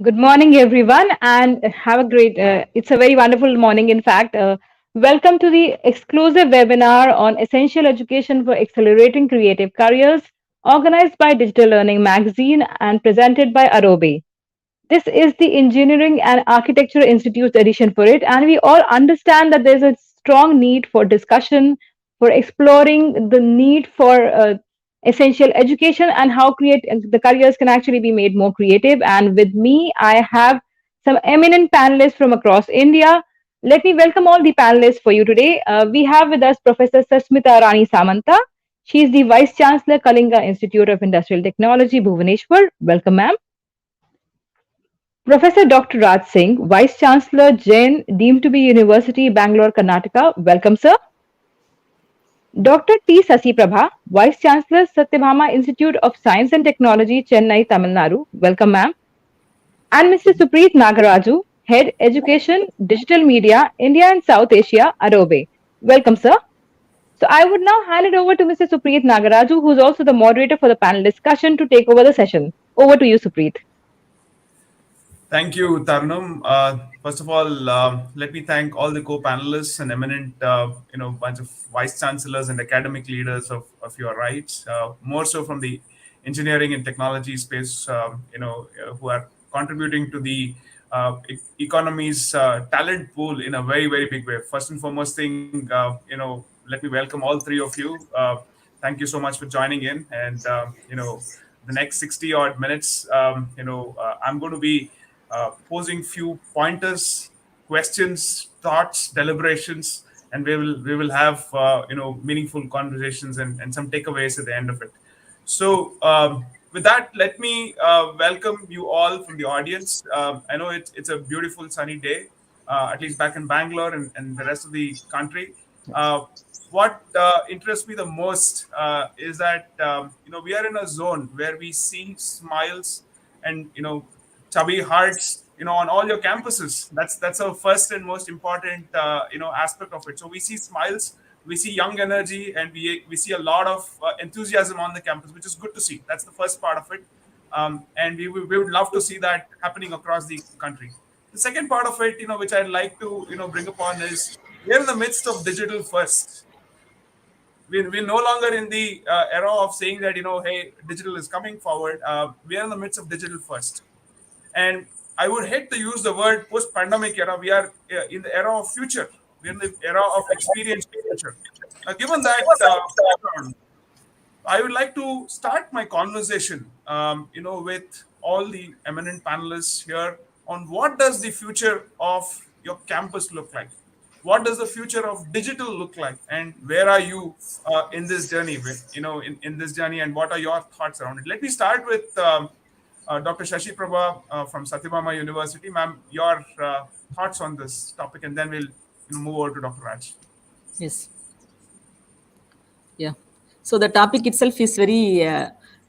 Good morning, everyone, and have a great. It's a very wonderful morning. In fact, welcome to the exclusive webinar on essential education for accelerating creative careers, organized by Digital Learning Magazine and presented by Adobe. This is the Engineering and Architecture Institute's edition for it, and we all understand that there's a strong need for discussion, for exploring the need for essential education and how the careers can actually be made more creative. And with me, I have some eminent panelists from across India. Let me welcome all the panelists for you today. We have with us Professor Sasmita Rani Samanta. She is the Vice Chancellor, Kalinga Institute of Industrial Technology, Bhubaneswar. Welcome, ma'am. Professor Dr. Raj Singh, Vice Chancellor, Jain, deemed to be University, Bangalore, Karnataka. Welcome, sir. Dr. T. Sasi Prabha, Vice Chancellor, Satyabhama Institute of Science and Technology, Chennai, Tamil Nadu. Welcome, ma'am. And Mr. Supreet Nagaraju, Head Education, Digital Media, India and South Asia, Adobe. Welcome, sir. So I would now hand it over to Mr. Supreet Nagaraju, who is also the moderator for the panel discussion, to take over the session. Over to you, Supreet. Thank you, Tarnum. First of all, let me thank all the co-panelists and eminent, bunch of vice chancellors and academic leaders of your rights. More so from the engineering and technology space, who are contributing to the economy's talent pool in a very, very big way. First and foremost thing, let me welcome all three of you. Thank you so much for joining in, and the next 60 odd minutes, I'm going to be posing few pointers, questions, thoughts, deliberations, and we will have meaningful conversations and some takeaways at the end of it. So with that, let me welcome you all from the audience. I know it's a beautiful sunny day, at least back in Bangalore and the rest of the country. What interests me the most is that we are in a zone where we see smiles and chubby hearts on all your campuses. That's a first and most important aspect of it. So we see smiles, we see young energy, and we see a lot of enthusiasm on the campus, which is good to see. That's the first part of it. And we would love to see that happening across the country. The second part of it, which I'd like to bring upon, is we're in the midst of digital first. We're no longer in the era of saying that hey, digital is coming forward. We are in the midst of digital first, and I would hate to use the word post-pandemic era. We are in the era of future. We're in the era of experience future. Now, given that background, I would like to start my conversation, with all the eminent panelists here on what does the future of your campus look like? What does the future of digital look like? And where are you in this journey? In this journey, and what are your thoughts around it? Let me start with Dr. Shashi Prabha from Satyabhama University. Ma'am, your thoughts on this topic, and then we'll move over to Dr. Raj. Yes. Yeah. So the topic itself is very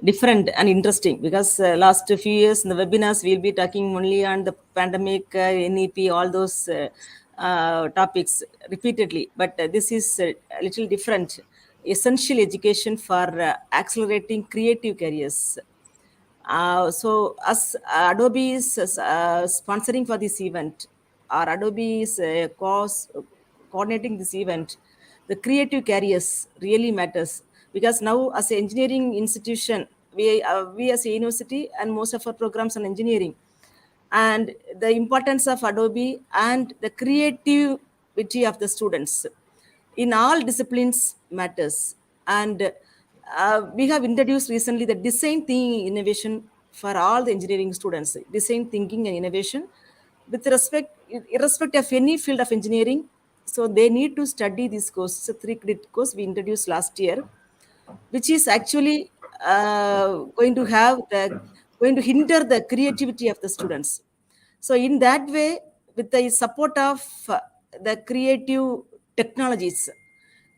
different and interesting because last few years in the webinars we'll be talking only on the pandemic, NEP, all those topics repeatedly. But this is a little different. Essential education for accelerating creative careers. So as Adobe is sponsoring for this event, or Adobe is coordinating this event, the creative careers really matters because now as an engineering institution, we as a university and most of our programs on engineering, and the importance of Adobe and the creativity of the students in all disciplines matters. And we have introduced recently the design thinking innovation for all the engineering students. Design thinking and innovation with respect, irrespective of any field of engineering. So they need to study this course. It's a 3-credit course we introduced last year, which is actually going to hinder the creativity of the students. So in that way, with the support of the creative technologies,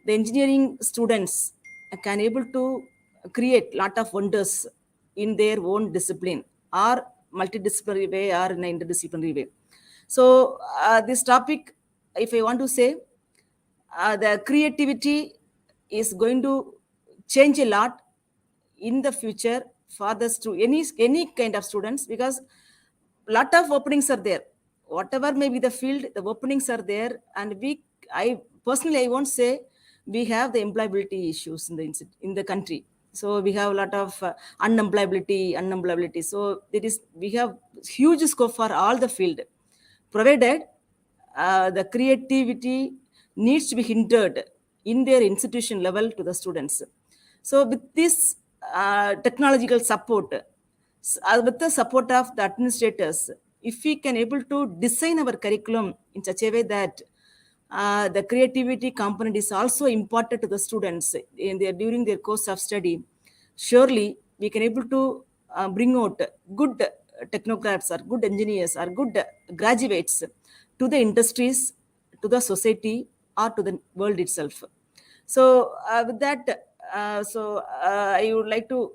the engineering students can able to create lot of wonders in their own discipline or multidisciplinary way or in an interdisciplinary way. So this topic, if I want to say, the creativity is going to change a lot in the future for the any kind of students, because lot of openings are there. Whatever may be the field, the openings are there, and I personally, I won't say we have the employability issues in the country. So we have a lot of unemployability. So we have huge scope for all the field, provided the creativity needs to be hindered in their institution level to the students. So with this technological support, with the support of the administrators, if we can able to design our curriculum in such a way that the creativity component is also imparted to the students during their course of study, surely we can able to bring out good technocrats or good engineers or good graduates to the industries, to the society, or to the world itself. So with that, I would like to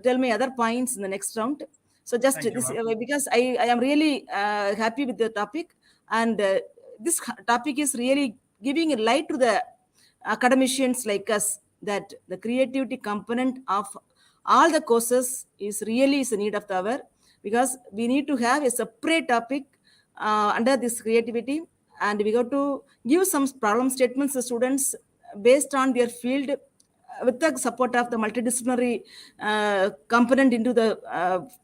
tell my other points in the next round. So just Thank you, this, ma'am. because I am really happy with the topic, and this topic is really giving a light to the academicians like us, that the creativity component of all the courses is a need of the hour, because we need to have a separate topic under this creativity, and we got to give some problem statements to students based on their field, with the support of the multidisciplinary component into the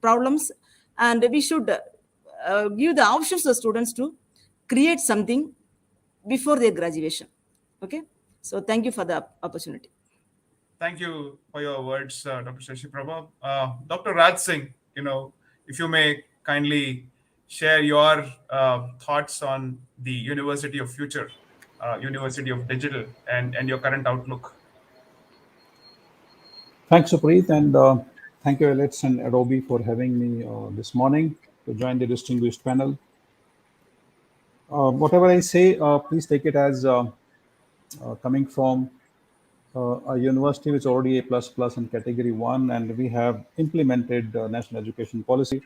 problems. And we should give the options to the students to create something before their graduation. Okay, so thank you for the opportunity. Thank you for your words, Dr. Shashi Prabha. Dr. Raj Singh, if you may kindly share your thoughts on the University of Future, University of Digital, and your current outlook. Thanks, Supreet, and thank you, Elets and Adobe, for having me this morning to join the distinguished panel. Whatever I say, please take it as coming from a university which is already A++ in Category 1, and we have implemented National Education Policy.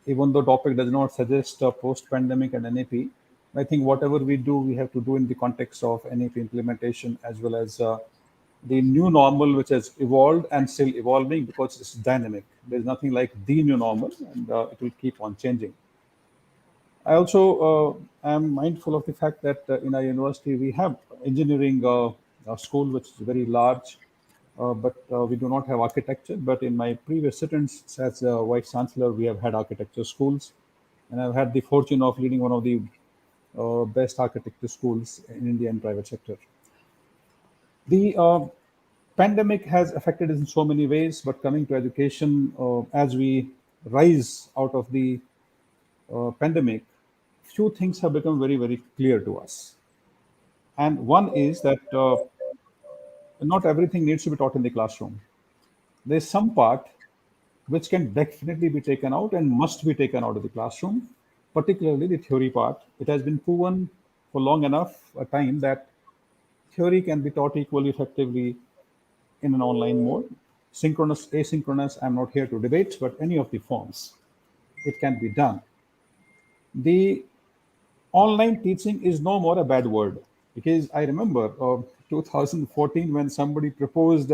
Even though topic does not suggest post-pandemic and NAP, I think whatever we do, we have to do in the context of NAP implementation, as well as the new normal, which has evolved and still evolving because it's dynamic. There's nothing like the new normal, and it will keep on changing. I also am mindful of the fact that in our university we have engineering a school which is very large, but we do not have architecture. But in my previous stints as vice chancellor, we have had architecture schools, and I've had the fortune of leading one of the best architecture schools in India and private sector. The pandemic has affected us in so many ways, but coming to education, as we rise out of the pandemic, few things have become very, very clear to us. And one is that not everything needs to be taught in the classroom. There's some part which can definitely be taken out and must be taken out of the classroom, particularly the theory part. It has been proven for long enough a time that theory can be taught equally effectively in an online mode. Synchronous, asynchronous, I'm not here to debate, but any of the forms, it can be done. The online teaching is no more a bad word, because I remember 2014 when somebody proposed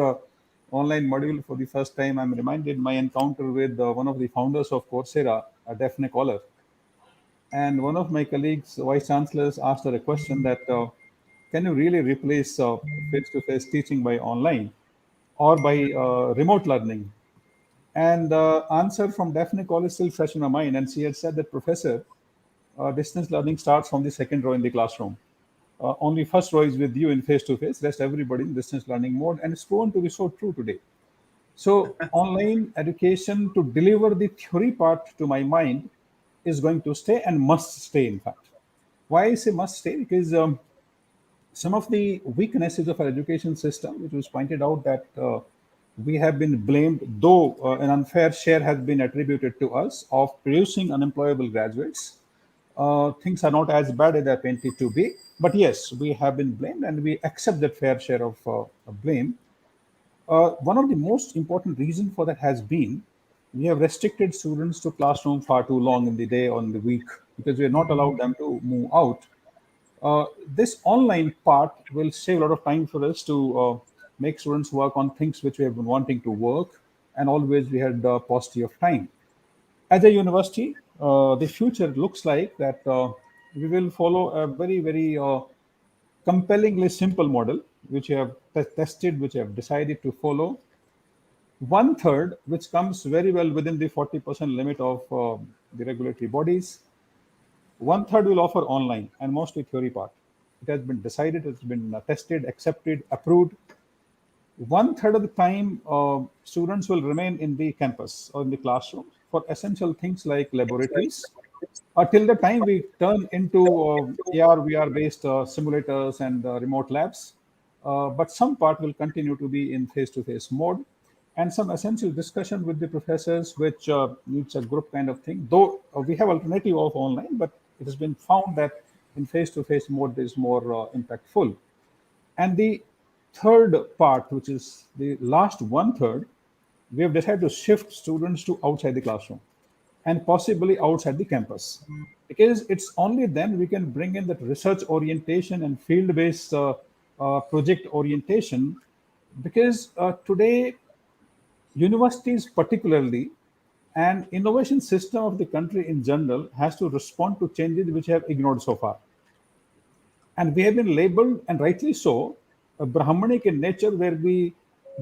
online module for the first time. I'm reminded my encounter with one of the founders of Coursera, a Daphne Collar, and one of my colleagues, vice chancellors, asked her a question that can you really replace face-to-face teaching by online or by remote learning? And the answer from Daphne Collar is still fresh in my mind, and she had said that, Professor, distance learning starts from the second row in the classroom. Only first row is with you in face to face, rest everybody in distance learning mode, and it's proven to be so true today. So, online education to deliver the theory part, to my mind, is going to stay and must stay, in fact. Why I say must stay? Because some of the weaknesses of our education system, which was pointed out that we have been blamed, though an unfair share has been attributed to us, of producing unemployable graduates. Things are not as bad as they're painted to be. But yes, we have been blamed, and we accept that fair share of blame. One of the most important reasons for that has been we have restricted students to classroom far too long in the day or in the week, because we have not allowed them to move out. This online part will save a lot of time for us to make students work on things which we have been wanting to work, and always we had paucity of time. As a university, the future looks like that we will follow a very, very compellingly simple model, which we have tested, which we have decided to follow. One third, which comes very well within the 40% limit of the regulatory bodies. One third will offer online and mostly theory part. It has been decided, it's been tested, accepted, approved. One third of the time, students will remain in the campus or in the classroom for essential things like laboratories, till the time we turn into AR, VR based simulators and remote labs. But some part will continue to be in face to face mode, and some essential discussion with the professors, which needs a group kind of thing. Though we have alternative of online, but it has been found that in face to face mode is more impactful. And the third part, which is the last one third, we have decided to shift students to outside the classroom and possibly outside the campus. Because it's only then we can bring in that research orientation and field based project orientation. Because today, universities, particularly, and innovation system of the country in general has to respond to changes which have ignored so far, and we have been labeled, and rightly so, Brahmanic in nature, where we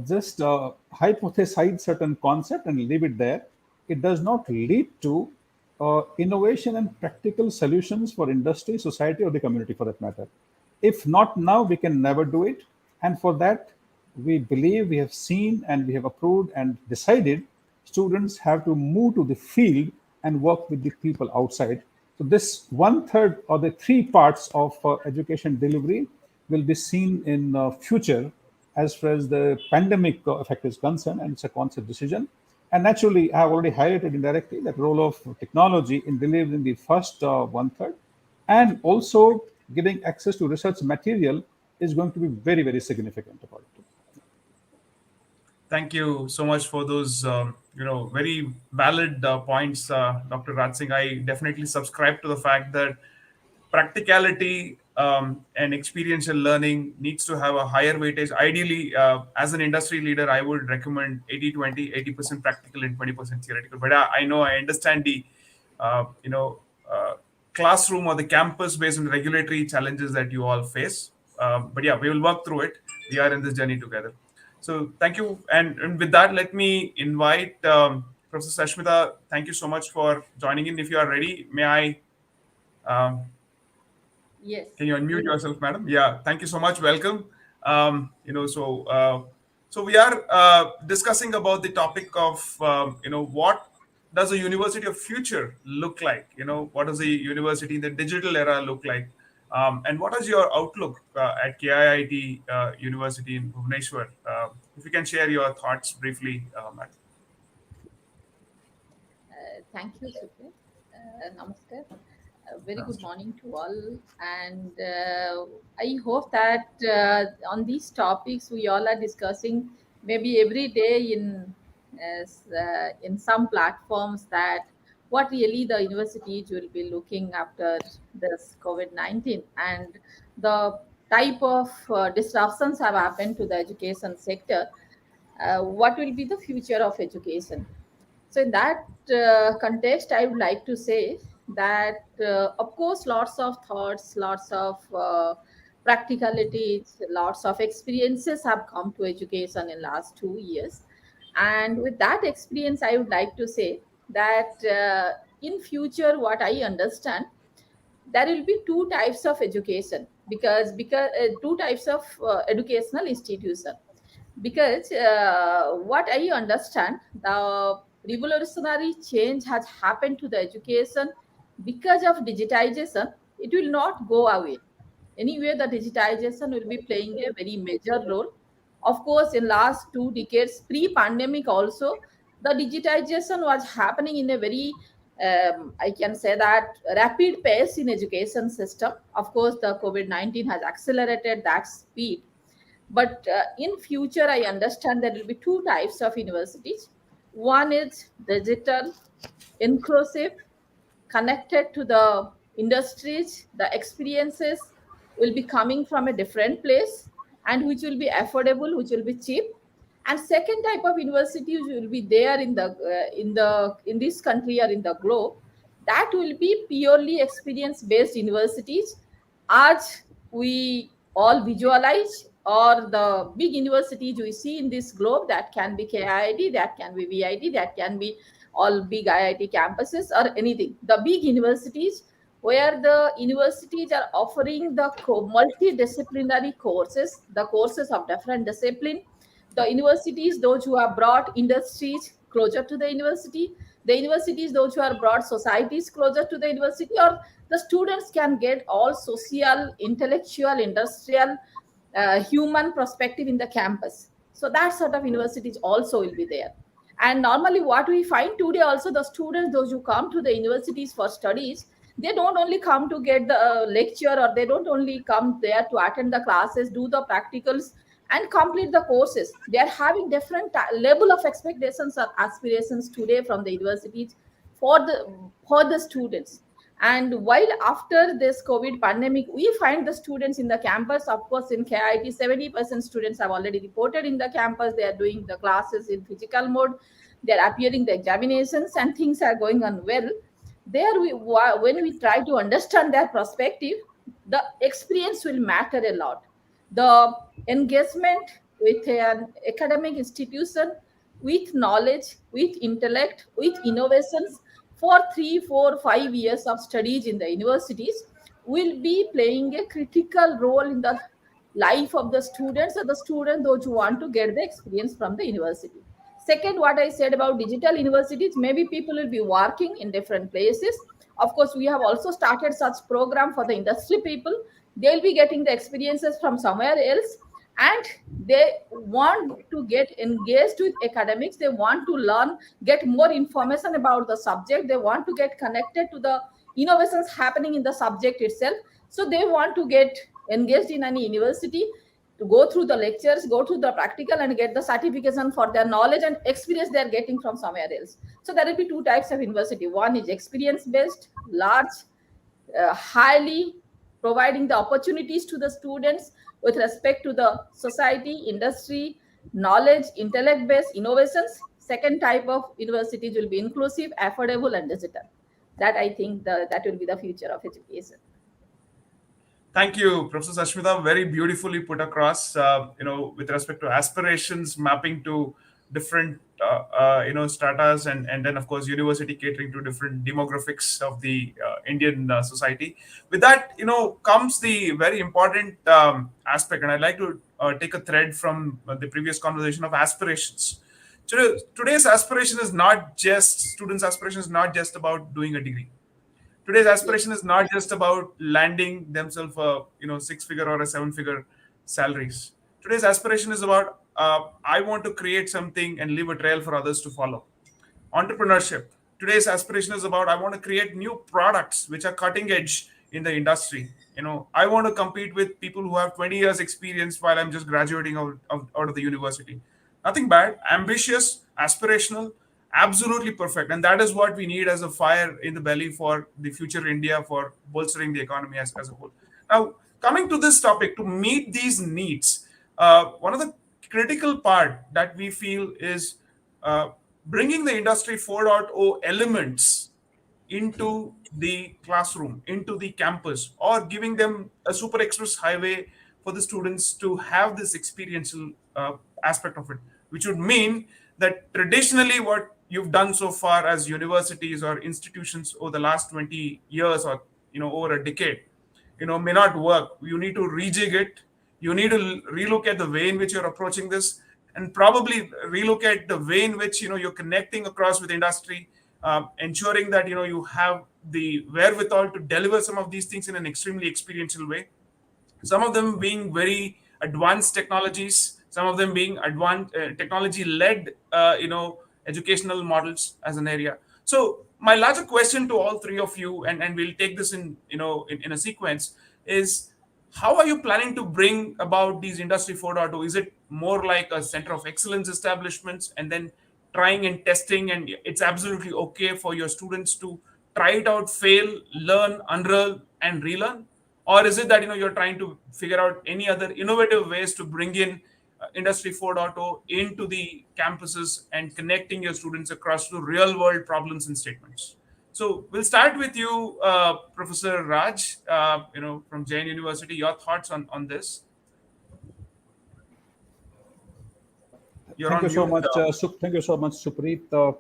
just hypothesize certain concept and leave it there. It does not lead to innovation and practical solutions for industry, society, or the community, for that matter. If not now, we can never do it, and for that, we believe, we have seen, and we have approved and decided students have to move to the field and work with the people outside. So this one third or the three parts of education delivery will be seen in future as far as the pandemic effect is concerned, and it's a conscious decision. And naturally, I have already highlighted indirectly that role of technology in delivering the first one third, and also giving access to research material is going to be very, very significant about it. Thank you so much for those, very valid points, Dr. Raj Singh. I definitely subscribe to the fact that practicality and experiential learning needs to have a higher weightage. Ideally, as an industry leader, I would recommend 80-20, 80% practical and 20% theoretical. But I know, I understand the, uh, you know, uh, classroom or the campus based on regulatory challenges that you all face. But yeah, we will work through it. We are in this journey together. So thank you. And with that, let me invite Professor Sashmita. Thank you so much for joining in. If you are ready, may I? Um, Yes. can you unmute yourself, madam? Yeah, thank you so much. Welcome. So we are discussing about the topic of, what does a university of future look like? What does a university in the digital era look like? And what is your outlook at KIIT University in Bhubaneswar? If you can share your thoughts briefly, madam. Thank you, Sukrit. Namaskar. Very good morning to all. And I hope that on these topics we all are discussing maybe every day in some platforms, that what really the universities will be looking after this COVID-19, and the type of disruptions have happened to the education sector. What will be the future of education? So, in that context, I would like to say that, of course, lots of thoughts, lots of practicalities, lots of experiences have come to education in last 2 years. And with that experience, I would like to say that in future, what I understand, there will be two types of education, because two types of educational institution. Because what I understand, the revolutionary change has happened to the education because of digitization. It will not go away. Anyway, the digitization will be playing a very major role. Of course, in last 2 decades, pre-pandemic also, the digitization was happening in a very, I can say that, rapid pace in education system. Of course, the COVID-19 has accelerated that speed. But in future, I understand there will be two types of universities. One is digital, inclusive, connected to the industries. The experiences will be coming from a different place, and which will be affordable, which will be cheap. And second type of universities will be there in the in this country or in the globe, that will be purely experience based universities, as we all visualize, or the big universities we see in this globe, that can be KIIT, that can be VIT, that can be all big IIT campuses or anything. The big universities where the universities are offering the multidisciplinary courses, the courses of different discipline. The universities, those who have brought industries closer to the universities, those who are brought societies closer to the university, or the students can get all social, intellectual, industrial, human perspective in the campus. So that sort of universities also will be there. And normally what we find today also, the students, those who come to the universities for studies, they don't only come to get the lecture, or they don't only come there to attend the classes, do the practicals and complete the courses. They are having different level of expectations or aspirations today from the universities for the students. And while after this COVID pandemic, we find the students in the campus. Of course, in KIT, 70% students have already reported in the campus. They are doing the classes in physical mode. They are appearing the examinations, and things are going on well. There, when we try to understand their perspective, the experience will matter a lot. The engagement with an academic institution, with knowledge, with intellect, with innovations for 3, 4, 5 years of studies in the universities will be playing a critical role in the life of the students, or the student those who want to get the experience from the university. Second, what I said about digital universities, maybe people will be working in different places. Of course, we have also started such program for the industry people. They'll be getting the experiences from somewhere else, and they want to get engaged with academics. They want to learn, get more information about the subject. They want to get connected to the innovations happening in the subject itself. So they want to get engaged in any university, to go through the lectures, go through the practical, and get the certification for their knowledge and experience they are getting from somewhere else. So there will be two types of university. One is experience based, large, highly providing the opportunities to the students with respect to the society, industry, knowledge, intellect based innovations. Second type of universities will be inclusive, affordable, and digital. That I think that will be the future of education. Thank you, Professor Sashmita. Very beautifully put across. With respect to aspirations, mapping to different, stratas, and then of course university catering to different demographics of the Indian society. With that, comes the very important aspect, and I'd like to take a thread from the previous conversation of aspirations. Today's aspiration is not just students' aspiration is not just about doing a degree. Today's aspiration is not just about landing themselves a 6-figure or a 7-figure salaries. Today's aspiration is about I want to create something and leave a trail for others to follow. Entrepreneurship. Today's aspiration is about I want to create new products which are cutting edge in the industry. I want to compete with people who have 20 years experience while I'm just graduating out of the university. Nothing bad, ambitious, aspirational, absolutely perfect. And that is what we need as a fire in the belly for the future India, for bolstering the economy as a whole. Now, coming to this topic, to meet these needs, one of the critical part that we feel is bringing the industry 4.0 elements into the classroom, into the campus, or giving them a super express highway for the students to have this experiential aspect of it, which would mean that traditionally what you've done so far as universities or institutions over the last 20 years or over a decade may not work. You need to rejig it. You need to relook at the way in which you're approaching this, and probably relook at the way in which you're connecting across with industry, ensuring that you have the wherewithal to deliver some of these things in an extremely experiential way. Some of them being very advanced technologies, some of them being advanced technology led educational models as an area. So my larger question to all three of you, and we'll take this in a sequence, is how are you planning to bring about these industry 4.0? Is it more like a center of excellence establishments and then trying and testing, and it's absolutely okay for your students to try it out, fail, learn, unlearn, and relearn? Or is it that you're trying to figure out any other innovative ways to bring in Industry 4.0 into the campuses and connecting your students across to real world problems and statements. So we'll start with you, Professor Raj, from Jain University. Your thoughts on this? You're Thank you on so mute. much. Thank you so much, Supreet.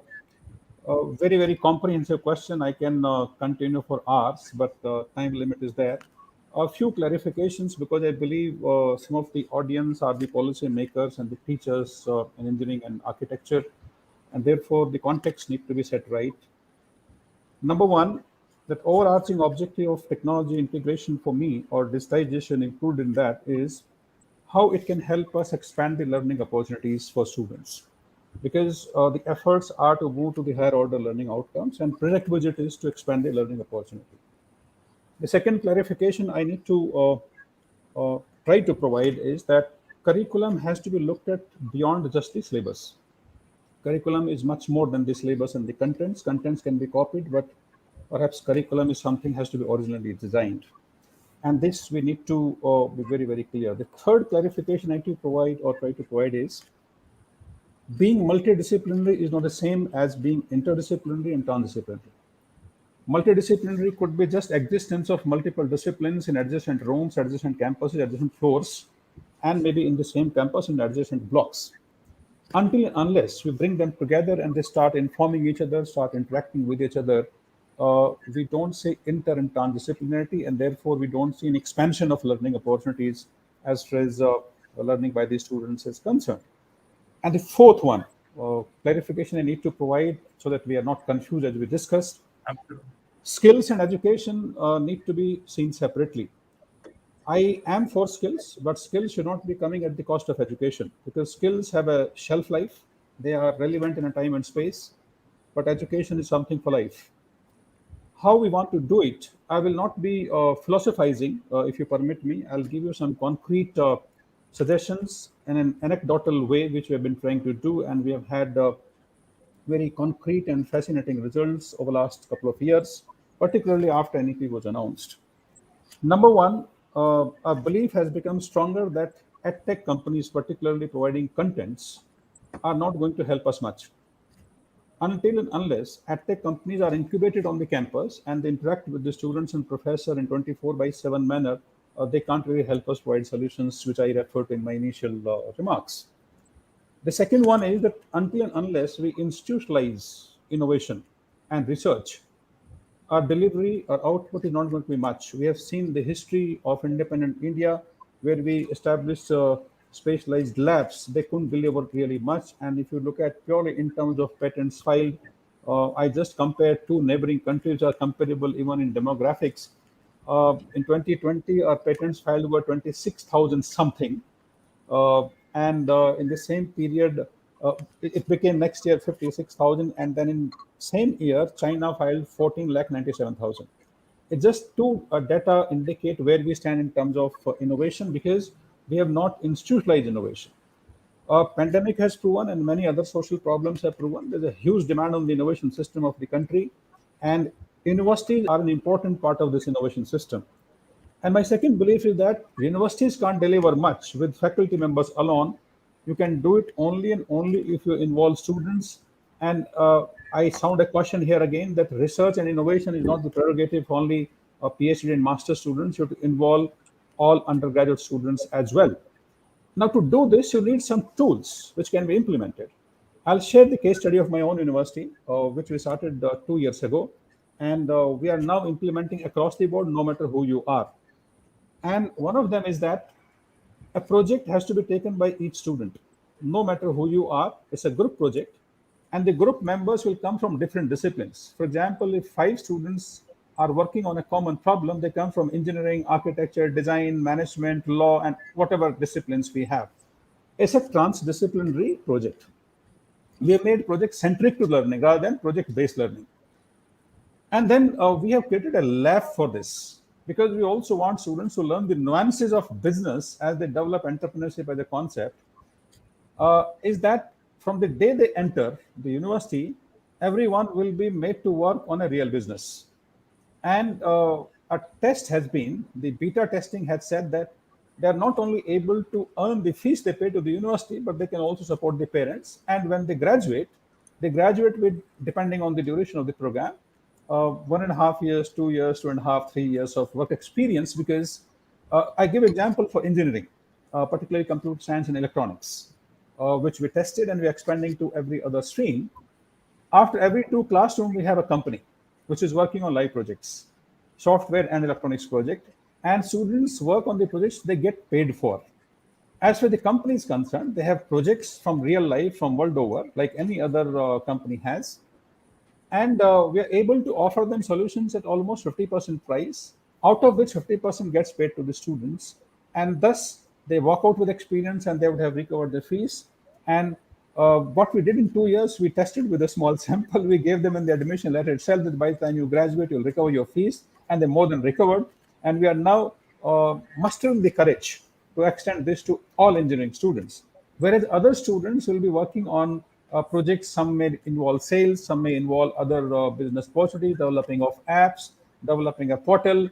Very, very comprehensive question. I can continue for hours, but time limit is there. A few clarifications because I believe some of the audience are the policy makers and the teachers in engineering and architecture, and therefore the context need to be set right. Number one, that overarching objective of technology integration for me or digitization included in that is how it can help us expand the learning opportunities for students. Because the efforts are to move to the higher order learning outcomes, and prerequisite is to expand the learning opportunity. The second clarification I need to try to provide is that curriculum has to be looked at beyond just the syllabus. Curriculum is much more than the syllabus and the contents. Contents can be copied, but perhaps curriculum is something has to be originally designed. And this we need to be very, very clear. The third clarification I need to provide or try to provide is being multidisciplinary is not the same as being interdisciplinary and transdisciplinary. Multidisciplinary could be just existence of multiple disciplines in adjacent rooms, adjacent campuses, adjacent floors, and maybe in the same campus in adjacent blocks. Until and unless we bring them together and they start informing each other, start interacting with each other, we don't say inter and transdisciplinarity, and therefore we don't see an expansion of learning opportunities as far as learning by the students is concerned. And the fourth one, clarification I need to provide so that we are not confused as we discussed. Absolutely. Skills and education need to be seen separately. I am for skills, but skills should not be coming at the cost of education because skills have a shelf life. They are relevant in a time and space, but education is something for life. How we want to do it, I will not be philosophizing, if you permit me. I'll give you some concrete suggestions in an anecdotal way, which we have been trying to do, and we have had very concrete and fascinating results over the last couple of years, particularly after NEP was announced. Number one, a belief has become stronger that edtech companies, particularly providing contents, are not going to help us much until and unless edtech companies are incubated on the campus and they interact with the students and professor in 24 by 7 manner. They can't really help us provide solutions, which I referred to in my initial remarks. The second one is that until and unless we institutionalize innovation and research, our delivery, our output is not going to be much. We have seen the history of independent India where we established specialized labs. They couldn't deliver really much. And if you look at purely in terms of patents filed, I just compared two neighboring countries which are comparable even in demographics. In 2020, our patents filed were 26,000 something, and in the same period, it became next year 56,000, and then in same year, China filed 14 lakh 97,000. It just two data indicate where we stand in terms of innovation because we have not institutionalized innovation. Pandemic has proven, and many other social problems have proven, there's a huge demand on the innovation system of the country, and universities are an important part of this innovation system. And my second belief is that universities can't deliver much with faculty members alone. You can do it only and only if you involve students. And I sound a question here again that research and innovation is not the prerogative of only PhD and master students. You have to involve all undergraduate students as well. Now, to do this, you need some tools which can be implemented. I'll share the case study of my own university, which we started 2 years ago. And we are now implementing across the board, no matter who you are. And one of them is that a project has to be taken by each student, no matter who you are. It's a group project, and the group members will come from different disciplines. For example, if 5 students are working on a common problem, they come from engineering, architecture, design, management, law, and whatever disciplines we have. It's a transdisciplinary project. We have made project centric to learning rather than project based learning. And then we have created a lab for this because we also want students to learn the nuances of business as they develop entrepreneurship as a concept. Is that from the day they enter the university, everyone will be made to work on a real business. And a test has been, the beta testing had said that they are not only able to earn the fees they pay to the university, but they can also support the parents. And when they graduate with, depending on the duration of the program, 1.5 years, 2 years, 2.5, 3 years of work experience. Because I give example for engineering, particularly computer science and electronics, which we tested and we're expanding to every other stream. After every two classroom, we have a company which is working on live projects, software and electronics project, and students work on the projects they get paid for. As for the company is concerned, they have projects from real life from world over, like any other company has, and we are able to offer them solutions at almost 50% price, out of which 50% gets paid to the students, and thus they walk out with experience and they would have recovered their fees. And what we did in 2 years, we tested with a small sample. We gave them in the admission letter itself that by the time you graduate, you'll recover your fees, and they more than recovered. And we are now mustering the courage to extend this to all engineering students. Whereas other students will be working on projects, some may involve sales, some may involve other business opportunities, developing of apps, developing a portal.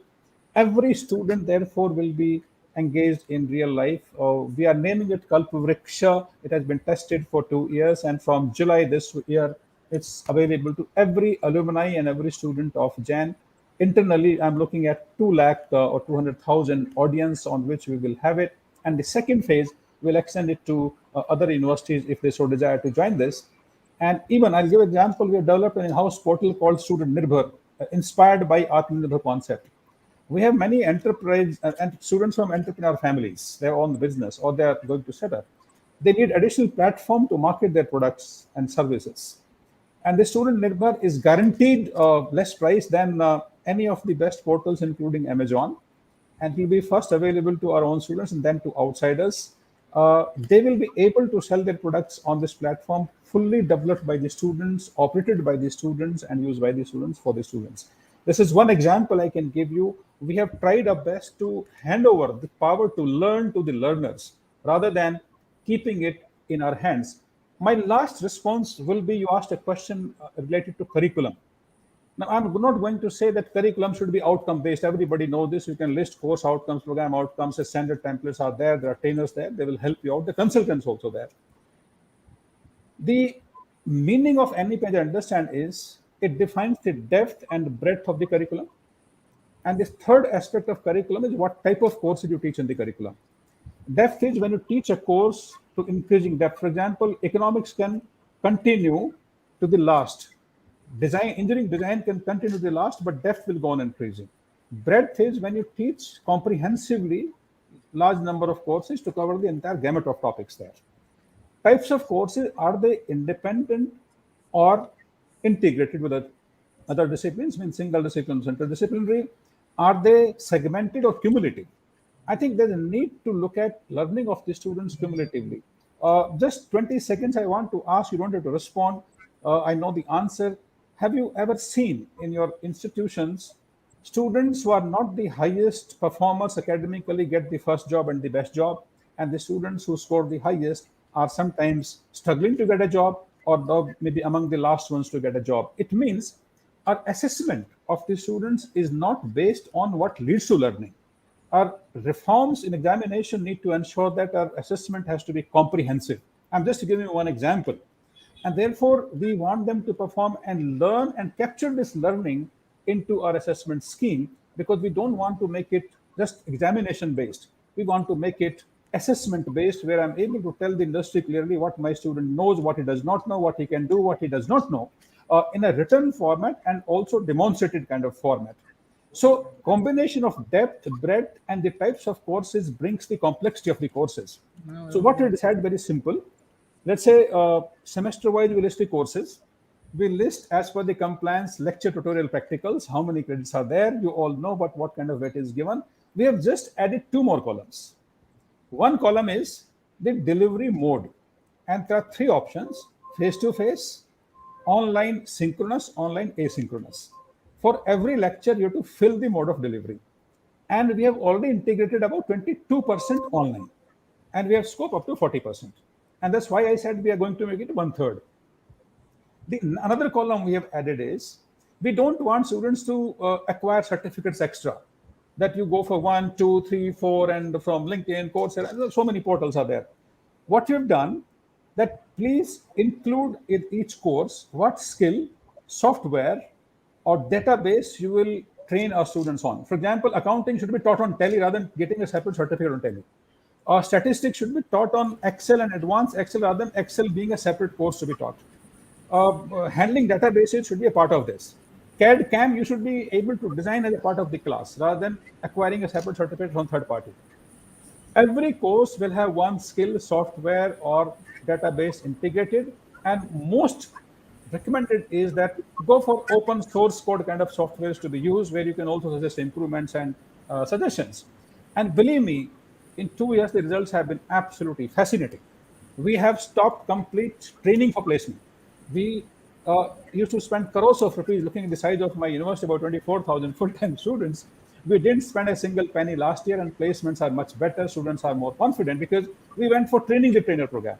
Every student, therefore, will be engaged in real life. We are naming it Kalpavriksha. It has been tested for 2 years, and from July this year, it's available to every alumni and every student of Jan. Internally, I'm looking at 2 lakh or 200,000 audience on which we will have it. And the second phase, we'll extend it to other universities if they so desire to join this. And even I'll give an example. We have developed an in-house portal called Student Nirbhar, inspired by Atmanirbhar concept. We have many enterprise and students from entrepreneur families. They own the business or they are going to set up. They need additional platform to market their products and services. And the student Nirbhar is guaranteed less price than any of the best portals, including Amazon. And will be first available to our own students and then to outsiders. They will be able to sell their products on this platform, fully developed by the students, operated by the students, and used by the students for the students. This is one example I can give you. We have tried our best to hand over the power to learn to the learners rather than keeping it in our hands. My last response will be, you asked a question related to curriculum. Now, I'm not going to say that curriculum should be outcome based. Everybody knows this. You can list course outcomes, program outcomes. The standard templates are there. There are trainers there. They will help you out. The consultants also there. The meaning of NEP, as I understand, is it defines the depth and breadth of the curriculum. And this third aspect of curriculum is what type of courses you teach in the curriculum. Depth is when you teach a course to increasing depth. For example, economics can continue to the last. Design, engineering design can continue to the last, but depth will go on increasing. Breadth is when you teach comprehensively large number of courses to cover the entire gamut of topics there. Types of courses, are they independent or integrated with other disciplines, means single discipline, interdisciplinary? Are they segmented or cumulative? I think there's a need to look at learning of the students cumulatively. Just 20 seconds, I want to ask, you don't have to respond. I know the answer. Have you ever seen in your institutions students who are not the highest performers academically get the first job and the best job, and the students who score the highest are sometimes struggling to get a job or maybe among the last ones to get a job? It means our assessment of the students is not based on what leads to learning. Our reforms in examination need to ensure that our assessment has to be comprehensive. I'm just giving you one example. And therefore, we want them to perform and learn and capture this learning into our assessment scheme, because we don't want to make it just examination based. We want to make it assessment based, where I'm able to tell the industry clearly what my student knows, what he does not know, what he can do, what he does not know, in a written format and also demonstrated kind of format. So combination of depth, breadth, and the types of courses brings the complexity of the courses. So what we decide, very simple. Let's say semester-wise we list the courses. We list as per the compliance, lecture, tutorial, practicals, how many credits are there. You all know, but what kind of weight is given. We have just added two more columns. One column is the delivery mode. And there are three options: face-to-face, online synchronous, online asynchronous. For every lecture, you have to fill the mode of delivery. And we have already integrated about 22% online. And we have scope up to 40%. And that's why I said we are going to make it one third. Another column we have added is, we don't want students to acquire certificates extra. that you go for 1, 2, 3, 4, and from LinkedIn, Coursera, so many portals are there. What you've done, that please include in each course what skill, software, or database you will train our students on. For example, accounting should be taught on Tally rather than getting a separate certificate on Tally. Or statistics should be taught on Excel and advanced Excel rather than Excel being a separate course to be taught. Handling databases should be a part of this. CAD CAM you should be able to design as a part of the class rather than acquiring a separate certificate from third party. Every course will have one skill, software, or database integrated, and most recommended is that go for open source code kind of softwares to be used, where you can also suggest improvements and suggestions. And believe me, in 2 years the results have been absolutely fascinating. We have stopped complete training for placement. We used to spend crores of rupees. Looking at the size of my university, about 24,000 full-time students, we didn't spend a single penny last year, and placements are much better. Students are more confident because we went for training the trainer program.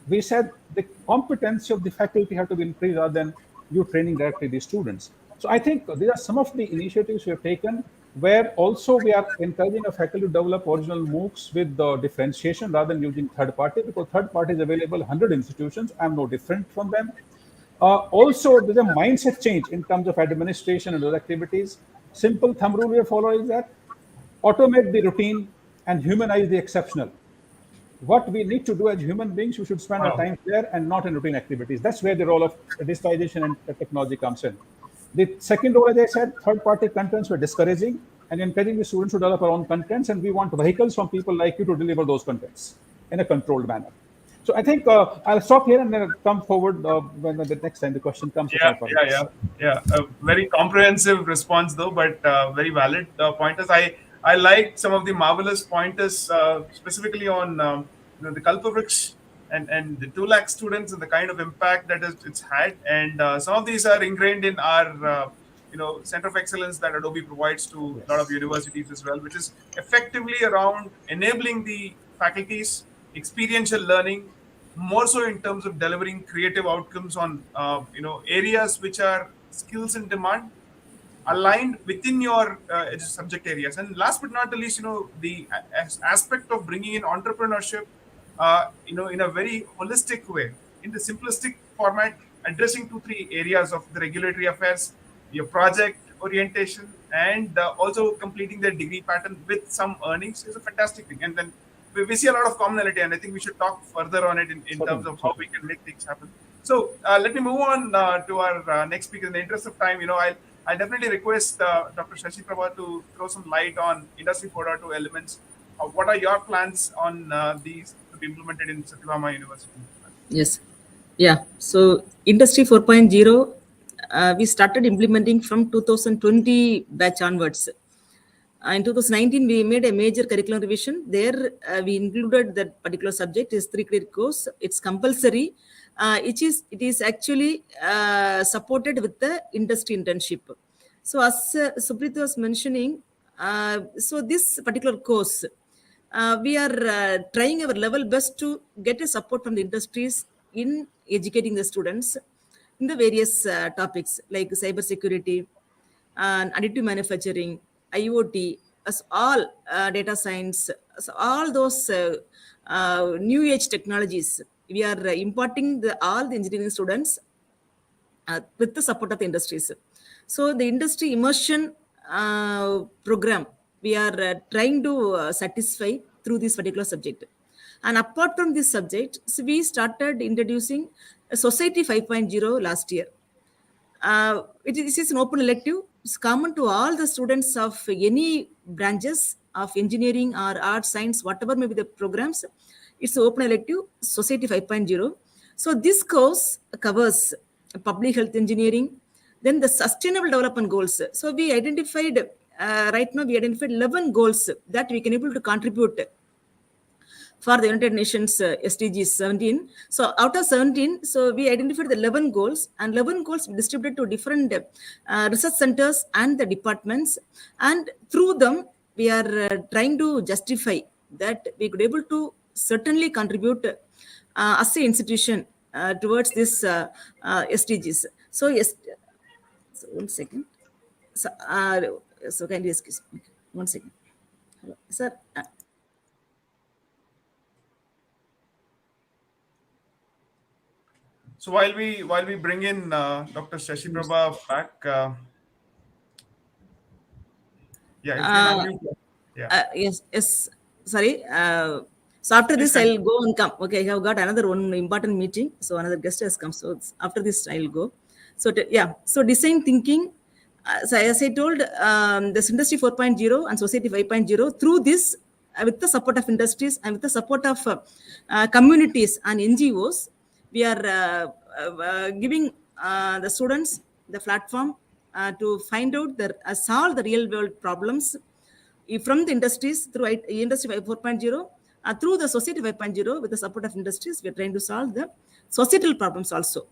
We said the competency of the faculty have to be increased rather than you training directly the students. So I think these are some of the initiatives we have taken, where also we are encouraging a faculty to develop original MOOCs with the differentiation rather than using third party, because third party is available 100 institutions. I'm no different from them. Also, there's a mindset change in terms of administration and other activities. Simple thumb rule we follow is that automate the routine and humanize the exceptional. What we need to do as human beings, we should spend our Wow. time there and not in routine activities. That's where the role of digitization and technology comes in. The second role, as I said, third-party contents we're discouraging and encouraging the students to develop our own contents, and we want vehicles from people like you to deliver those contents in a controlled manner. So I think I'll stop here and then come forward when the next time the question comes with my Yeah, yeah, points. yeah, yeah. A very comprehensive response, though, but very valid pointers. I like some of the marvelous pointers, specifically on the Kalpavriksh and the 2 lakh students and the kind of impact that it's had. And some of these are ingrained in our center of excellence that Adobe provides to a lot of Yes. universities as well, which is effectively around enabling the faculties experiential learning, more so in terms of delivering creative outcomes on areas which are skills in demand, aligned within your subject areas. And last but not the least, the aspect of bringing in entrepreneurship, in a very holistic way, in the simplistic format, addressing 2 3 areas of the regulatory affairs, your project orientation, and also completing their degree pattern with some earnings is a fantastic thing. And then we see a lot of commonality, and I think we should talk further on it in terms Certainly, of how we certainly. can make things happen. So let me move on to our next speaker. In the interest of time, I definitely request Dr. Shashi Prabha to throw some light on Industry 4.2 elements. What are your plans on these to be implemented in Satyabama University? Yes. Yeah. So Industry 4.0, we started implementing from 2020 batch onwards. In 2019, we made a major curriculum revision. There, we included that particular subject is 3 credit course. It's compulsory. It is actually supported with the industry internship. So as Suprita was mentioning, so this particular course, we are trying our level best to get a support from the industries in educating the students in the various topics like cyber security and additive manufacturing, IoT, as all data science, as all those new age technologies. We are imparting all the engineering students with the support of the industries. So the industry immersion program, we are trying to satisfy through this particular subject. And apart from this subject, so we started introducing a Society 5.0 last year. It is an open elective. It's common to all the students of any branches of engineering or art, science, whatever may be the programs. It's an open elective, Society 5.0. So this course covers public health engineering, then the sustainable development goals. So we identified, right now we identified 11 goals that we can able to contribute for the United Nations SDGs 17. So out of 17, so we identified the 11 goals, and 11 goals distributed to different research centers and the departments. And through them, we are trying to justify that we could able to certainly contribute as an institution towards this SDGs. So yes, so one second. So, so kindly excuse me. One second. Hello. Sir, So while we bring in Dr. Shashi Prabha back, yeah, if you can uh, unmute. Yeah. yes. Sorry. So after Please this, continue. I'll go and come. Okay, I have got another one important meeting. So another guest has come. So after this, I'll go. So yeah. So design thinking. So as I told, this industry 4.0 and society 5.0 through this, with the support of industries and with the support of communities and NGOs, we are giving the students the platform to find out the solve the real world problems from the industries through industry 4.0, through the society 5.0. With the support of industries, we are trying to solve the societal problems also.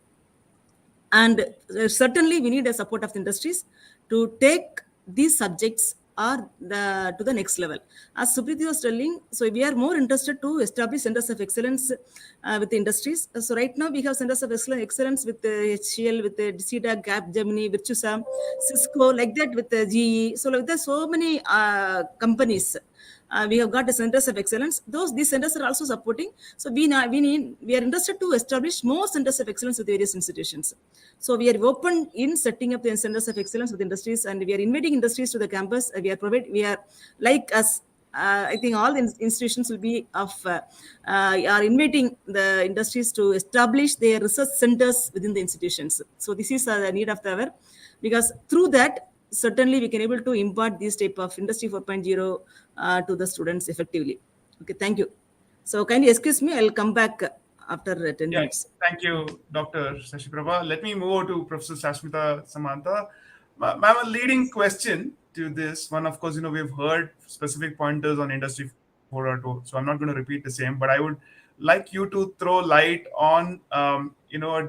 And certainly we need a support of the industries to take these subjects or to the next level. As Supriti was telling, so we are more interested to establish centers of excellence with the industries. So right now we have centers of excellence with the HCL, with the CEDA, Gap, Gemini, Virtusa, Cisco, like that with the GE. So like there's so many companies. We have got the centers of excellence. These centers are also supporting. So we are interested to establish more centers of excellence with various institutions. So we are open in setting up the centers of excellence with industries, and we are inviting industries to the campus. We are like us. I think all the institutions will be are inviting the industries to establish their research centers within the institutions. So this is the need of the hour, because through that certainly we can able to impart this type of industry 4.0 to the students effectively. Okay, thank you. So kindly excuse me, I'll come back after 10 Yeah, minutes. thank you, Dr. Shashi Prabha. Let me move over to Professor Sashmita Samantha. Ma'am, a leading question to this one, of course, we've heard specific pointers on Industry 4.0, so I'm not going to repeat the same, but I would like you to throw light on, a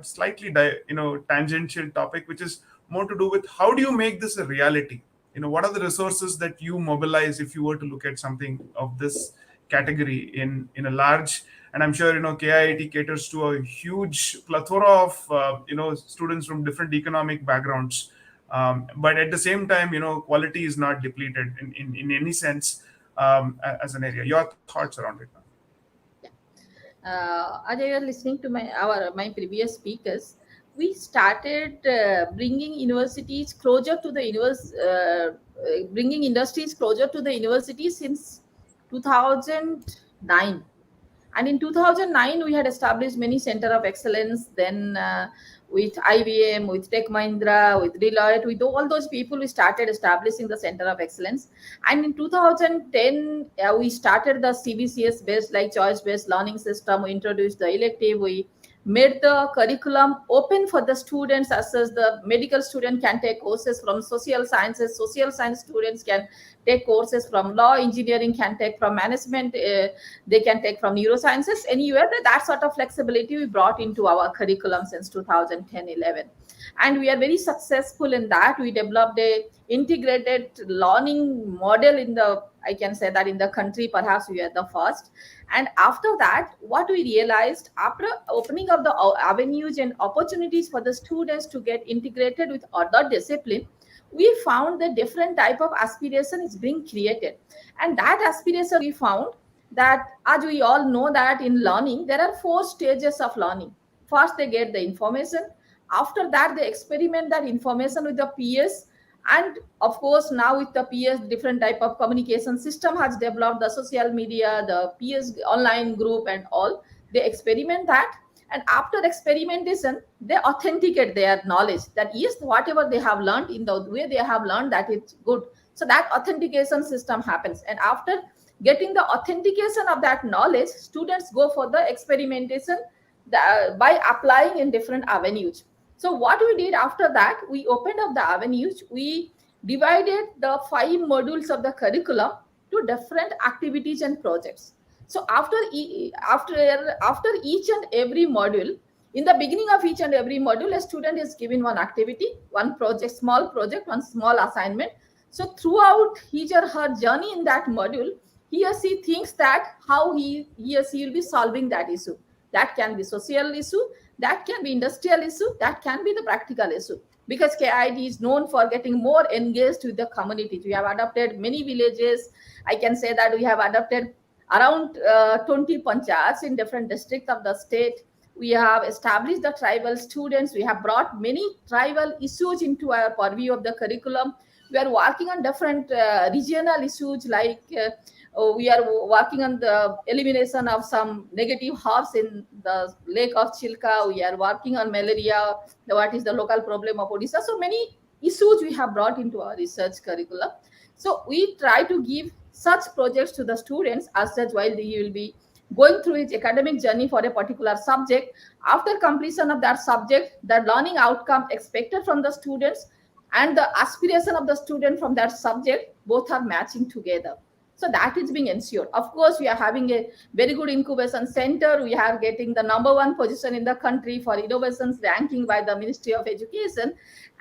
slightly, tangential topic, which is more to do with how do you make this a reality? What are the resources that you mobilize if you were to look at something of this category in a large, and I'm sure KIIT caters to a huge plethora of students from different economic backgrounds, but at the same time quality is not depleted in any sense, as an area. Your thoughts around it now? As I was listening to my previous speakers, we started bringing universities closer to the bringing industries closer to the universities since 2009. And in 2009 we had established many center of excellence. Then with IBM, with Tech Mahindra, with Deloitte, with all those people, we started establishing the center of excellence. And in 2010 we started the CBCS based, like choice based learning system. We introduced the elective. We made the curriculum open for the students, as the medical student can take courses from social science students can take courses from law, engineering can take from management, they can take from neurosciences, anywhere. That sort of flexibility we brought into our curriculum since 2010-11, and we are very successful in that. We developed a integrated learning model in the, I can say that in the country, perhaps we are the first. And after that, what we realized, after opening up the avenues and opportunities for the students to get integrated with other discipline, we found that different type of aspiration is being created. And that aspiration we found that, as we all know, that in learning there are 4 stages of learning. First they get the information, after that they experiment that information with the peers, and of course now with the peers different type of communication system has developed, the social media, the peers online group and all. They experiment that, and after experimentation they authenticate their knowledge, that yes, whatever they have learned in the way they have learned, that it's good. So that authentication system happens, and after getting the authentication of that knowledge, students go for the experimentation by applying in different avenues. So what we did after that, we opened up the avenues. We divided the 5 modules of the curriculum to different activities and projects. So after each and every module, in the beginning of each and every module, a student is given one activity, one project, small project, one small assignment. So throughout his or her journey in that module, he or she thinks that how he or she will be solving that issue. That can be social issue, that can be industrial issue, that can be the practical issue. because KIT is known for getting more engaged with the communities. We have adopted many villages. I can say that we have adopted around 20 panchayats in different districts of the state. We have established the tribal students. We have brought many tribal issues into our purview of the curriculum. We are working on different regional issues like we are working on the elimination of some negative herbs in the lake of Chilka. We are working on malaria, what is the local problem of Odisha. So many issues we have brought into our research curriculum. So we try to give such projects to the students as such while they will be going through its academic journey for a particular subject. After completion of that subject, the learning outcome expected from the students and the aspiration of the student from that subject, both are matching together. So that is being ensured. Of course, we are having a very good incubation center. We are getting the #1 position in the country for innovations ranking by the Ministry of Education.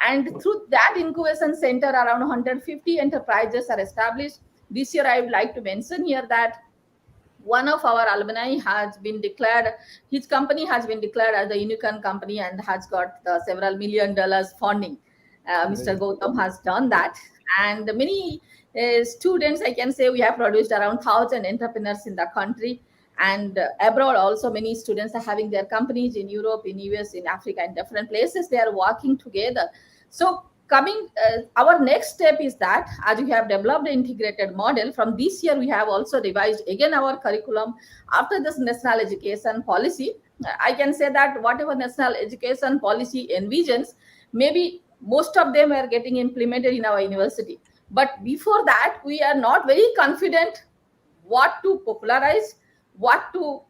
And through that incubation center, around 150 enterprises are established. This year, I would like to mention here that one of our alumni has been declared, his company has been declared as a unicorn company and has got the several $1 million funding. Mr. Gautam has done that. And many students, I can say we have produced around 1,000 entrepreneurs in the country. And abroad also, many students are having their companies in Europe, in US, in Africa, in different places. They are working together. So coming, our next step is that as we have developed an integrated model, from this year we have also revised again our curriculum after this national education policy. I can say that whatever national education policy envisions, maybe most of them are getting implemented in our university. But before that, we are not very confident what to popularize,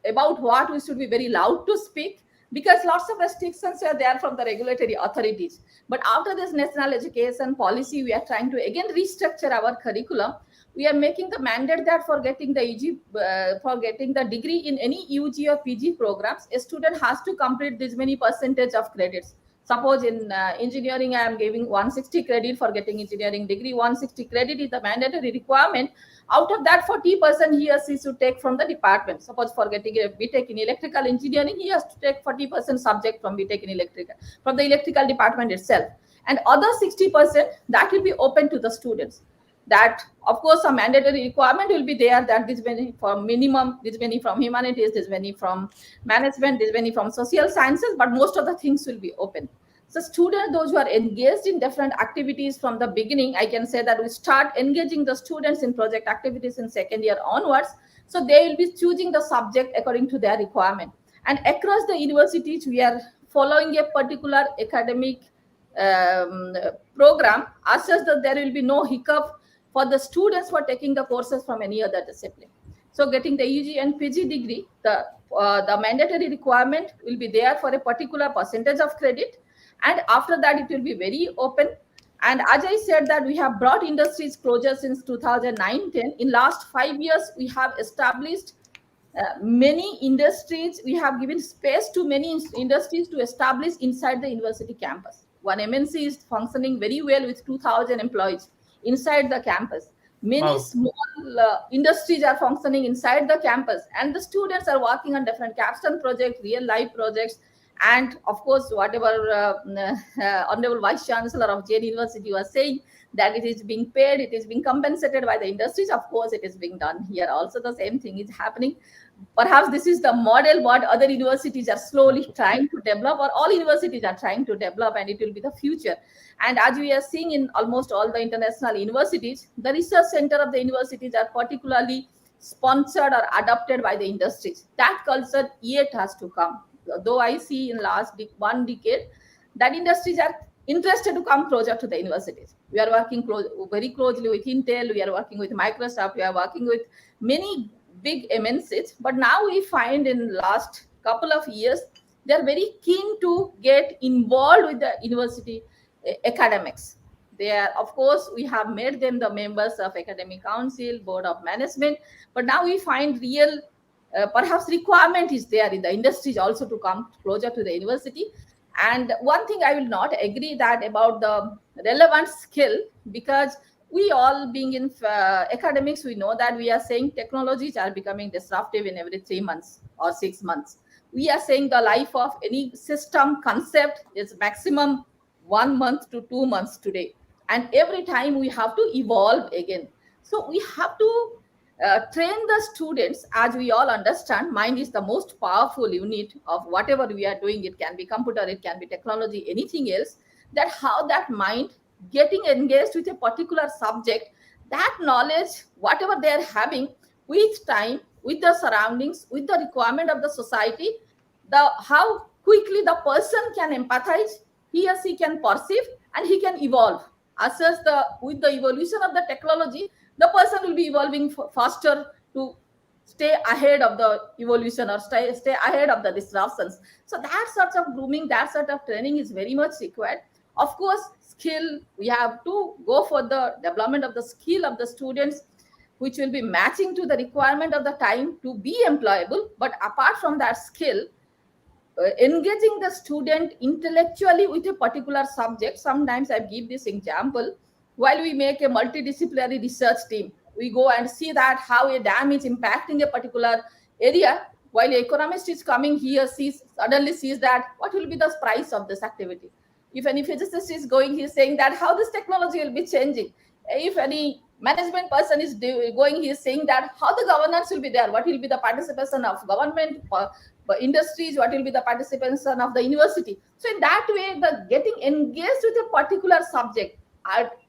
about what we should be very loud to speak, because lots of restrictions are there from the regulatory authorities. But after this national education policy, we are trying to again restructure our curriculum. We are making the mandate that for getting the for getting the degree in any UG or PG programs, a student has to complete this many percentage of credits. Suppose in engineering, I am giving 160 credit for getting engineering degree. 160 credit is the mandatory requirement. Out of that, 40% he or she should take from the department. Suppose for getting a BTech in electrical engineering, he has to take 40% subject from BTech in electrical, from the electrical department itself. And other 60%, that will be open to the students. That, of course, a mandatory requirement will be there that this many for minimum, this many from humanities, this many from management, this many from social sciences, but most of the things will be open. So students, those who are engaged in different activities from the beginning, I can say that we start engaging the students in project activities in second year onwards. So they will be choosing the subject according to their requirement. And across the universities, we are following a particular academic program, as such that there will be no hiccup for the students who are taking the courses from any other discipline. So getting the UG and PG degree, the mandatory requirement will be there for a particular percentage of credit. And after that, it will be very open. And as I said that we have brought industries closer since 2009-10. In last 5 years, we have established many industries. We have given space to many industries to establish inside the university campus. One MNC is functioning very well with 2,000 employees inside the campus. Many small industries are functioning inside the campus, and the students are working on different capstone projects, real life projects. And of course, whatever Honorable Vice Chancellor of Jain University was saying, that it is being paid, it is being compensated by the industries. Of course, it is being done here. Also, the same thing is happening. Perhaps this is the model what other universities are slowly trying to develop, or all universities are trying to develop, and it will be the future. And as we are seeing in almost all the international universities, the research center of the universities are particularly sponsored or adopted by the industries. That culture yet has to come. Though I see in last one decade that industries are interested to come closer to the universities. We are working very closely with Intel, we are working with Microsoft, we are working with many big MNCs. But now we find in last couple of years, they are very keen to get involved with the university academics. They are, of course, we have made them the members of academic council, board of management, but now we find real perhaps requirement is there in the industries also to come closer to the university. And one thing I will not agree that about the relevant skill, because we all being in academics, we know that we are saying technologies are becoming disruptive in every 3 months or 6 months. We are saying the life of any system concept is maximum 1 month to 2 months today, and every time we have to evolve again. So we have to train the students. As we all understand, mind is the most powerful unit of whatever we are doing. It can be computer, it can be technology, anything else. That how that mind getting engaged with a particular subject, that knowledge whatever they are having, with time, with the surroundings, with the requirement of the society, the how quickly the person can empathize, he or she can perceive, and he can evolve. Assess the with the evolution of the technology, the person will be evolving faster to stay ahead of the evolution, or stay ahead of the disruptions. So that sort of grooming, that sort of training is very much required. Of course, skill, we have to go for the development of the skill of the students, which will be matching to the requirement of the time to be employable. But apart from that skill, engaging the student intellectually with a particular subject. Sometimes I give this example. While we make a multidisciplinary research team, we go and see that how a dam is impacting a particular area. While an economist is coming here, suddenly sees that what will be the price of this activity. If any physicist is going, he's saying that how this technology will be changing. If any management person is going, he is saying that how the governance will be there, what will be the participation of government, industries, what will be the participation of the university. So in that way, the getting engaged with a particular subject,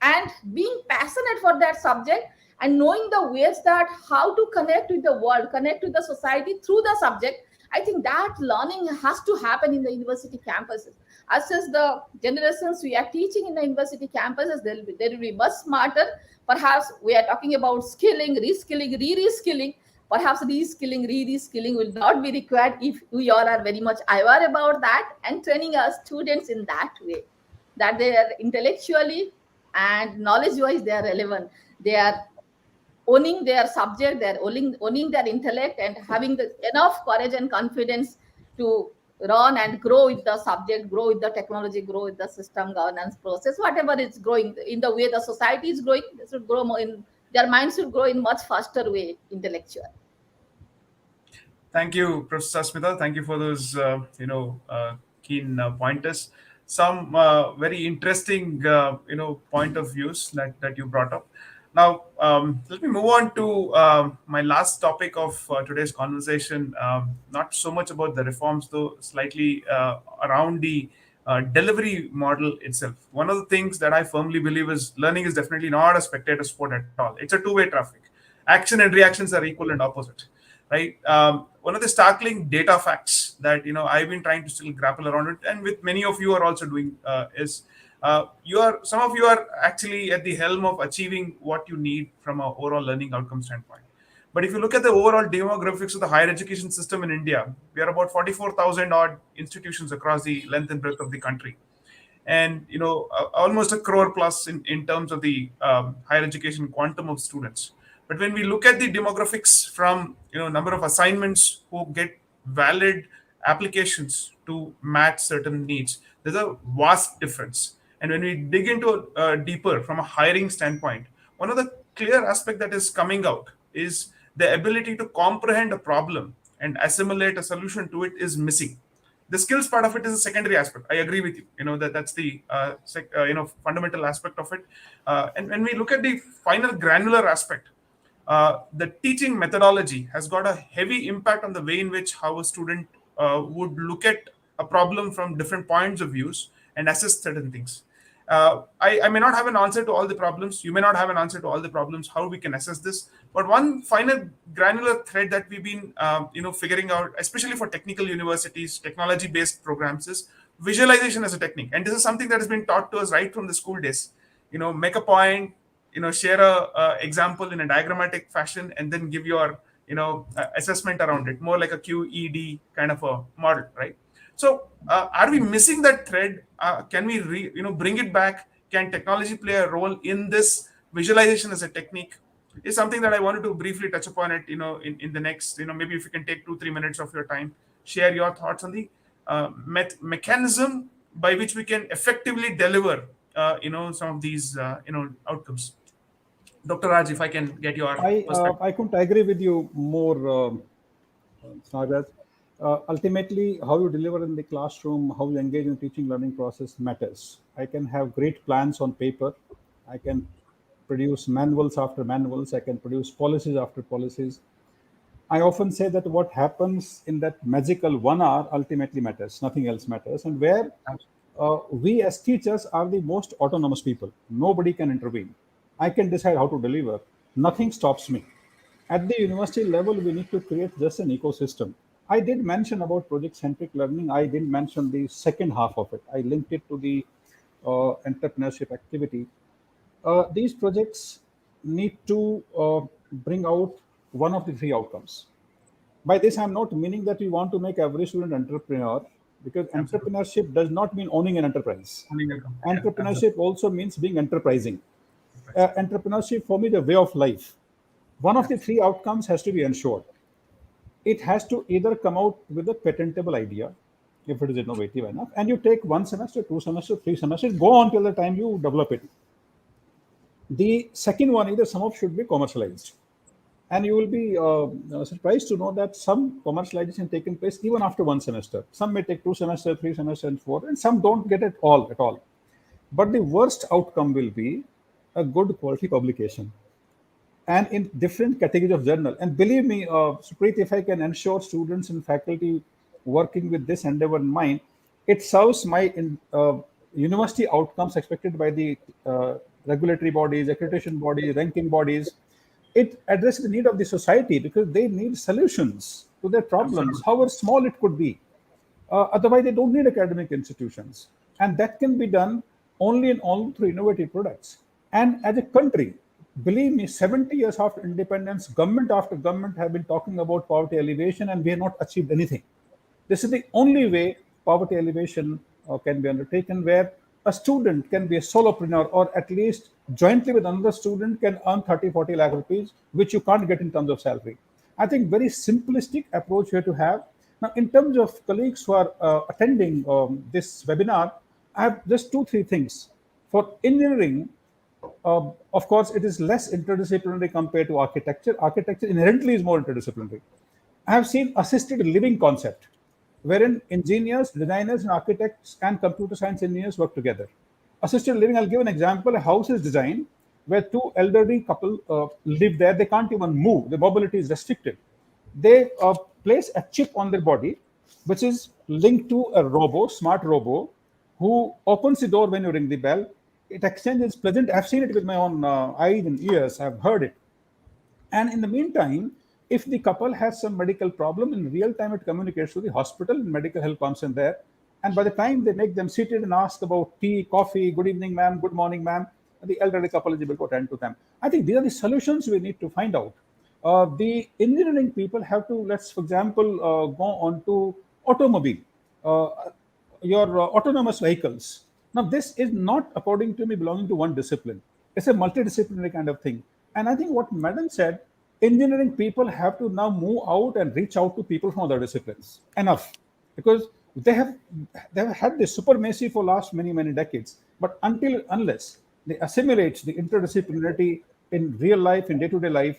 and being passionate for that subject, and knowing the ways that how to connect with the world, connect with the society through the subject, I think that learning has to happen in the university campuses. As the generations we are teaching in the university campuses, they will be much smarter. Perhaps we are talking about skilling, reskilling, re-reskilling. Perhaps reskilling, re-reskilling will not be required if we all are very much aware about that, and training our students in that way, that they are intellectually and knowledge-wise they are relevant. They are owning their subject, they're owning their intellect, and having enough courage and confidence to run and grow with the subject, grow with the technology, grow with the system governance process, whatever is growing in the way the society is growing. They should grow more in their minds, should grow in much faster way intellectual. Thank you, Professor Smita. Thank you for those, keen pointers. Some very interesting, point of views that you brought up. Now, let me move on to my last topic of today's conversation. Not so much about the reforms, though, slightly around the delivery model itself. One of the things that I firmly believe is learning is definitely not a spectator sport at all. It's a two-way traffic. Action and reactions are equal and opposite, right? One of the startling data facts that I've been trying to still grapple around it, and with many of you are also doing, is some of you are actually at the helm of achieving what you need from an overall learning outcome standpoint. But if you look at the overall demographics of the higher education system in India, we are about 44,000 odd institutions across the length and breadth of the country, and almost a crore plus in terms of the higher education quantum of students. But when we look at the demographics from number of assignments who get valid applications to match certain needs, there's a vast difference. And when we dig into deeper from a hiring standpoint, one of the clear aspect that is coming out is the ability to comprehend a problem and assimilate a solution to it is missing. The skills part of it is a secondary aspect. I agree with you. That's the fundamental aspect of it. And when we look at the final granular aspect, the teaching methodology has got a heavy impact on the way in which how a student would look at a problem from different points of views and assess certain things. I may not have an answer to all the problems. You may not have an answer to all the problems, how we can assess this. But one final granular thread that we've been, figuring out, especially for technical universities, technology-based programs, is visualization as a technique. And this is something that has been taught to us right from the school days. Make a point, share a example in a diagrammatic fashion, and then give your, assessment around it, more like a QED kind of a model, right? So, are we missing that thread? Can we, bring it back? Can technology play a role in this visualization as a technique? Is something that I wanted to briefly touch upon it. In the next, maybe if you can take 2-3 minutes of your time, share your thoughts on the mechanism by which we can effectively deliver, some of these, outcomes. Dr. Raj, if I can get your perspective. I couldn't agree with you more, Snagaraja. Ultimately, how you deliver in the classroom, how you engage in the teaching learning process matters. I can have great plans on paper. I can produce manuals after manuals. I can produce policies after policies. I often say that what happens in that magical 1 hour ultimately matters. Nothing else matters. And where we as teachers are the most autonomous people. Nobody can intervene. I can decide how to deliver. Nothing stops me. At the university level, we need to create just an ecosystem. I did mention about project-centric learning. I didn't mention the second half of it. I linked it to the entrepreneurship activity. These projects need to bring out one of the three outcomes. By this, I'm not meaning that we want to make every student entrepreneur, because Absolutely. entrepreneurship does not mean owning an enterprise. Owning a company. Yeah, absolutely. Entrepreneurship also means being enterprising. Right. Entrepreneurship for me is a way of life. One of the Absolutely. three outcomes has to be ensured. It has to either come out with a patentable idea, if it is innovative enough, and you take 1 semester, 2 semesters, 3 semesters, go on till the time you develop it. The second one, either some of should be commercialized. And you will be surprised to know that some commercialization taken place even after 1 semester. Some may take 2 semesters, 3 semesters, and four, and some don't get it all at all. But the worst outcome will be a good quality publication and in different categories of journal. And believe me, Supreet, if I can ensure students and faculty working with this endeavor in mind, it serves my university outcomes expected by the regulatory bodies, accreditation bodies, ranking bodies. It addresses the need of the society because they need solutions to their problems, Absolutely. however small it could be. Otherwise, they don't need academic institutions. And that can be done only and only through innovative products. And as a country, believe me, 70 years after independence, government after government have been talking about poverty alleviation, and we have not achieved anything. This is the only way poverty alleviation can be undertaken, where a student can be a solopreneur or at least jointly with another student can earn 30, 40 lakh rupees, which you can't get in terms of salary. I think very simplistic approach here to have. Now, in terms of colleagues who are attending this webinar, I have just two, three things. For engineering, of course, it is less interdisciplinary compared to architecture. Architecture inherently is more interdisciplinary. I have seen assisted living concept, wherein engineers, designers, and architects and computer science engineers work together. Assisted living, I'll give an example. A house is designed where two elderly couple live there. They can't even move. The mobility is restricted. They place a chip on their body, which is linked to a smart robo, who opens the door when you ring the bell. It exchanges pleasant. I've seen it with my own eyes and ears. I've heard it. And in the meantime, if the couple has some medical problem, in real time it communicates to the hospital and medical help comes in there. And by the time they make them seated and ask about tea, coffee, good evening, ma'am, good morning, ma'am, the elderly couple is able to attend to them. I think these are the solutions we need to find out. The engineering people have to, let's, for example, go on to automobile. Uh, your autonomous vehicles. Now, this is not, according to me, belonging to one discipline. It's a multidisciplinary kind of thing. And I think what Madam said, engineering people have to now move out and reach out to people from other disciplines. Enough, because they have had this supremacy for last many many decades. But unless they assimilate the interdisciplinarity in real life, in day-to-day life,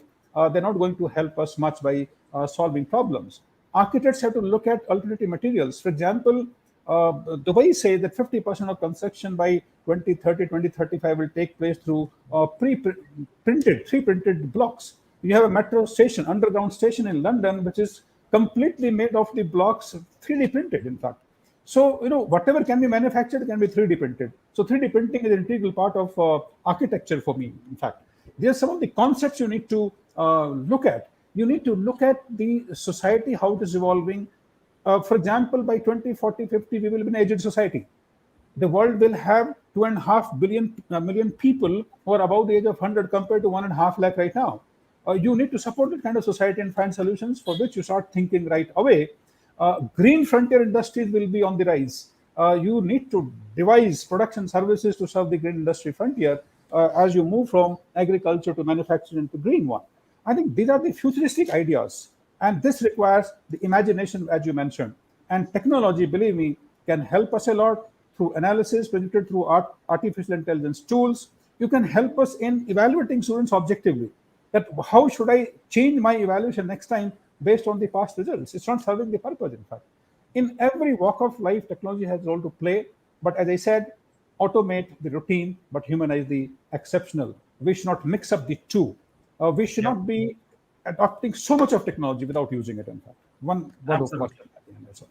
they're not going to help us much by solving problems. Architects have to look at alternative materials. For example, Dubai say that 50% of construction by 2030, 2035 will take place through pre-printed, 3D printed blocks. You have a metro station, underground station in London, which is completely made of the blocks 3D printed, in fact. So, whatever can be manufactured can be 3D printed. So 3D printing is an integral part of architecture for me, in fact. There's some of the concepts you need to look at. You need to look at the society, how it is evolving. For example, by 2040, 50, we will be an aged society. The world will have 2.5 million people who are above the age of 100 compared to 1.5 lakh right now. You need to support that kind of society and find solutions for which you start thinking right away. Green frontier industries will be on the rise. You need to devise production services to serve the green industry frontier as you move from agriculture to manufacturing to green one. I think these are the futuristic ideas, and this requires the imagination, as you mentioned. And technology, believe me, can help us a lot through analysis, predicted through artificial intelligence tools. You can help us in evaluating students objectively. That how should I change my evaluation next time based on the past results. It's not serving the purpose, in fact. In every walk of life, technology has a role to play. But as I said, automate the routine, but humanize the exceptional. We should not mix up the two. We should Yeah, not be adopting so much of technology without using it, in fact. One word of absolutely. caution at the end. That's all.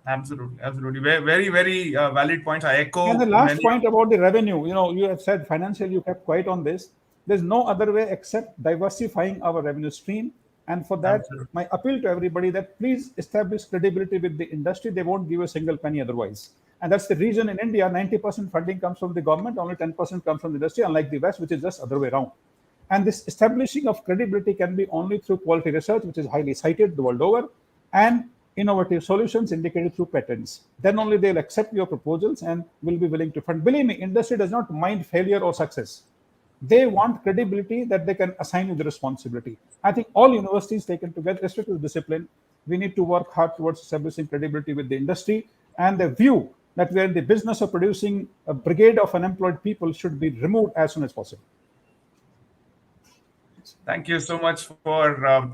Absolutely, absolutely. Very valid points. I And the echo last many. point about the revenue, you have said financial, you kept quiet on this. There's no other way except diversifying our revenue stream. And for that, Absolutely. my appeal to everybody that please establish credibility with the industry. They won't give a single penny otherwise. And that's the reason in India, 90% funding comes from the government, only 10% comes from the industry, unlike the West, which is just other way around. And this establishing of credibility can be only through quality research, which is highly cited the world over, and innovative solutions indicated through patents. Then only they'll accept your proposals and will be willing to fund. Believe me, industry does not mind failure or success. They want credibility that they can assign you the responsibility. I think all universities taken together, irrespective of discipline, we need to work hard towards establishing credibility with the industry, and the view that we are in the business of producing a brigade of unemployed people should be removed as soon as possible. Thank you so much for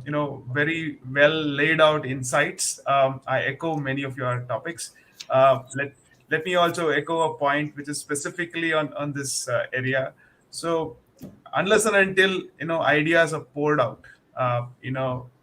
very well laid out insights. I echo many of your topics. Let me also echo a point which is specifically on this area. So unless and until ideas are poured out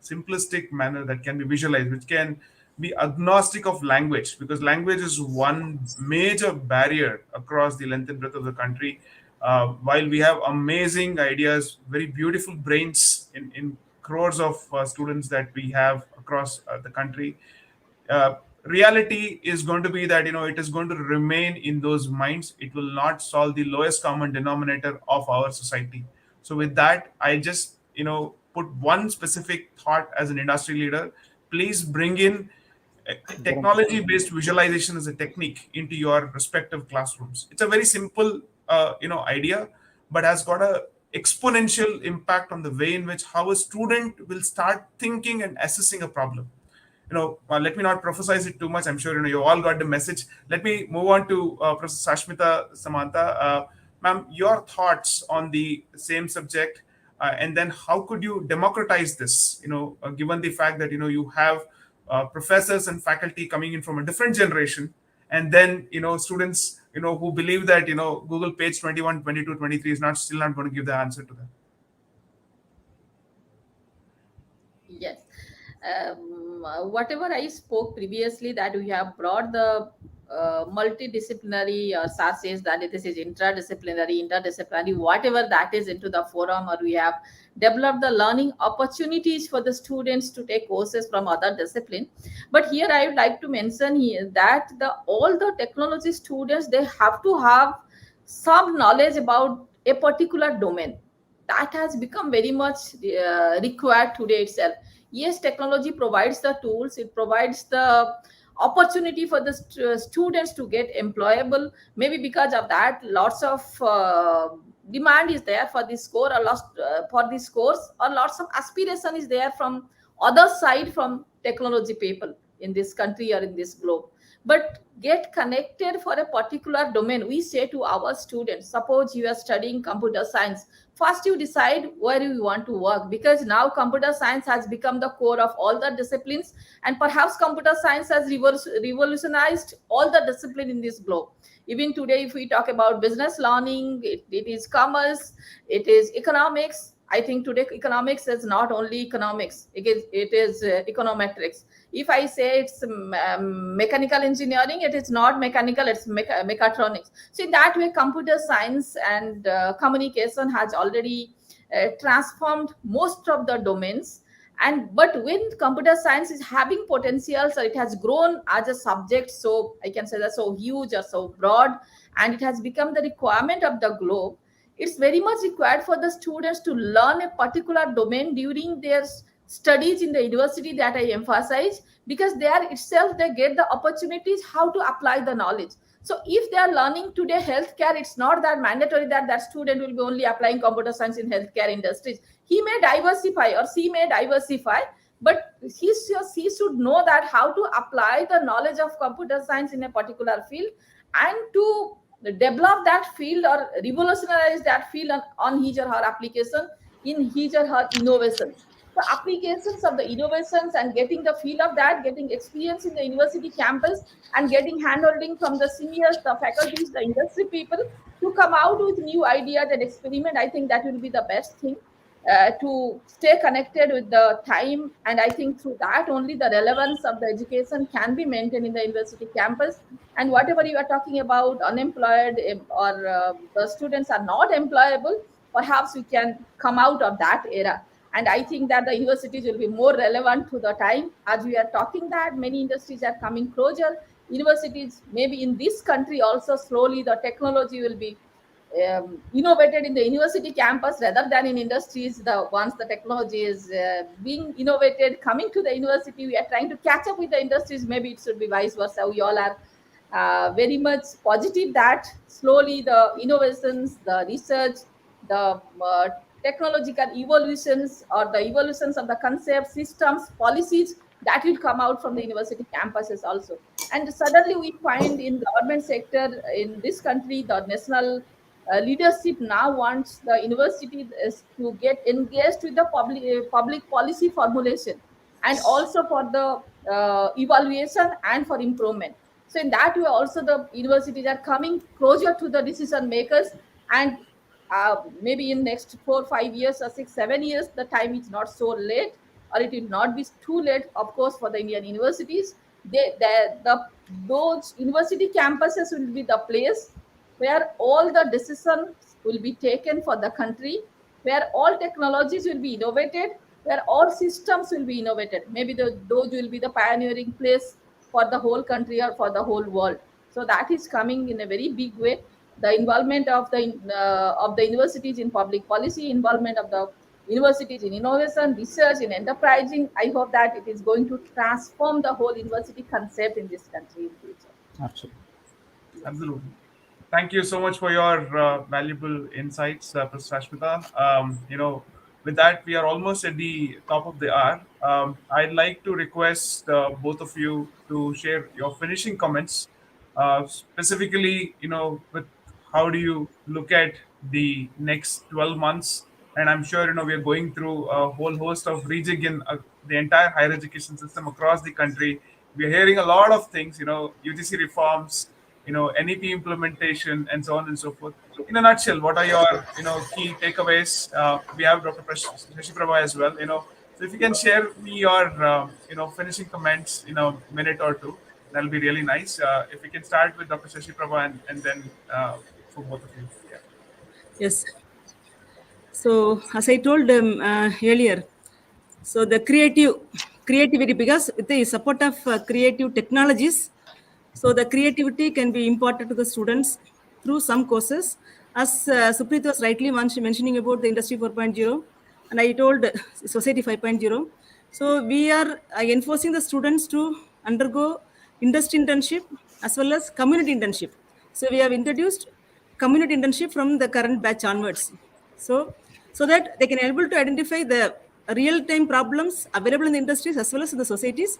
simplistic manner that can be visualized, which can be agnostic of language, because language is one major barrier across the length and breadth of the country. While we have amazing ideas, very beautiful brains in crores of students that we have across the country, reality is going to be that it is going to remain in those minds. It will not solve the lowest common denominator of our society. So with that, I just put one specific thought as an industry leader: please bring in technology based visualization as a technique into your respective classrooms. It's a very simple idea, but has got a exponential impact on the way in which how a student will start thinking and assessing a problem. Let me not prophesize it too much. I'm sure you all got the message. Let me move on to Professor Sashmita Samantha. Ma'am, your thoughts on the same subject, and then how could you democratize this? Given the fact that you have professors and faculty coming in from a different generation, and then students who believe that Google page 21, 22, 23 is not still not going to give the answer to them. Yes. Whatever I spoke previously, that we have brought the multidisciplinary, SAR says that this is interdisciplinary, whatever that is into the forum, or we have developed the learning opportunities for the students to take courses from other discipline. But here I would like to mention here that all the technology students, they have to have some knowledge about a particular domain. That has become very much required today itself. Yes, technology provides the tools, it provides the opportunity for the students to get employable. Maybe because of that, lots of demand is there for this course, or for this course, or lots of aspiration is there from other side, from technology people in this country or in this globe. But get connected for a particular domain. We say to our students, suppose you are studying computer science, first you decide where you want to work, because now computer science has become the core of all the disciplines, and perhaps computer science has revolutionized all the discipline in this globe. Even today, if we talk about business learning, it is commerce, it is economics. I think today economics is not only economics, it is econometrics. If I say it's mechanical engineering, it is not mechanical, it's mechatronics. So in that way, computer science and communication has already transformed most of the domains. And but when computer science is having potential, so it has grown as a subject, so I can say that so huge or so broad, and it has become the requirement of the globe. It's very much required for the students to learn a particular domain during their studies in the university, that I emphasize, because there itself they get the opportunities how to apply the knowledge. So if they are learning today healthcare, it's not that mandatory that that student will be only applying computer science in healthcare industries. He may diversify, or she may diversify, but she should know that how to apply the knowledge of computer science in a particular field, and to develop that field or revolutionize that field on his or her application, in his or her innovation. the applications of the innovations and getting the feel of that, getting experience in the university campus and getting handholding from the seniors, the faculties, the industry people to come out with new ideas and experiment. I think that will be the best thing to stay connected with the time. And I think through that only the relevance of the education can be maintained in the university campus. And whatever you are talking about, unemployed or the students are not employable, perhaps we can come out of that era. And I think that the universities will be more relevant to the time. As we are talking that many industries are coming closer, universities maybe in this country also slowly the technology will be innovated in the university campus rather than in industries. The once the technology is being innovated coming to the university, we are trying to catch up with the industries. Maybe it should be vice versa. We all are very much positive that slowly the innovations, the research, the technological evolutions or the evolutions of the concepts, systems, policies that will come out from the university campuses also. And suddenly we find in government sector in this country, the national leadership now wants the university is to get engaged with the public policy formulation and also for the evaluation and for improvement. So in that way also the universities are coming closer to the decision makers. And maybe in next 4 5 years or 6 7 years, the time is not so late, or it will not be too late, of course, for the Indian universities. The those university campuses will be the place where all the decisions will be taken for the country, where all technologies will be innovated, where all systems will be innovated. Maybe those will be the pioneering place for the whole country or for the whole world. So that is coming in a very big way. The involvement of the universities in public policy, involvement of the universities in innovation, research, in enterprising. I hope that it is going to transform the whole university concept in this country in future. Absolutely. Absolutely. Thank you so much for your valuable insights, Professor Ashmita. With that, we are almost at the top of the hour. I'd like to request both of you to share your finishing comments, specifically, with how do you look at the next 12 months? And I'm sure, we are going through a whole host of rejig in the entire higher education system across the country. We're hearing a lot of things, UGC reforms, NEP implementation, and so on and so forth. In a nutshell, what are your, key takeaways? We have Dr. Shashi Prabha as well, So if you can share me your, finishing comments in a minute or two, that'll be really nice. If we can start with Dr. Shashi Prabha and then for both of you. Yeah. Yes. So as I told earlier, so the creativity, because with the support of creative technologies, so the creativity can be imparted to the students through some courses. As Supreet was rightly mentioning about the Industry 4.0, and I told Society 5.0. So we are enforcing the students to undergo industry internship as well as community internship. So we have introduced community internship from the current batch onwards. So that they can able to identify the real-time problems available in the industries as well as in the societies,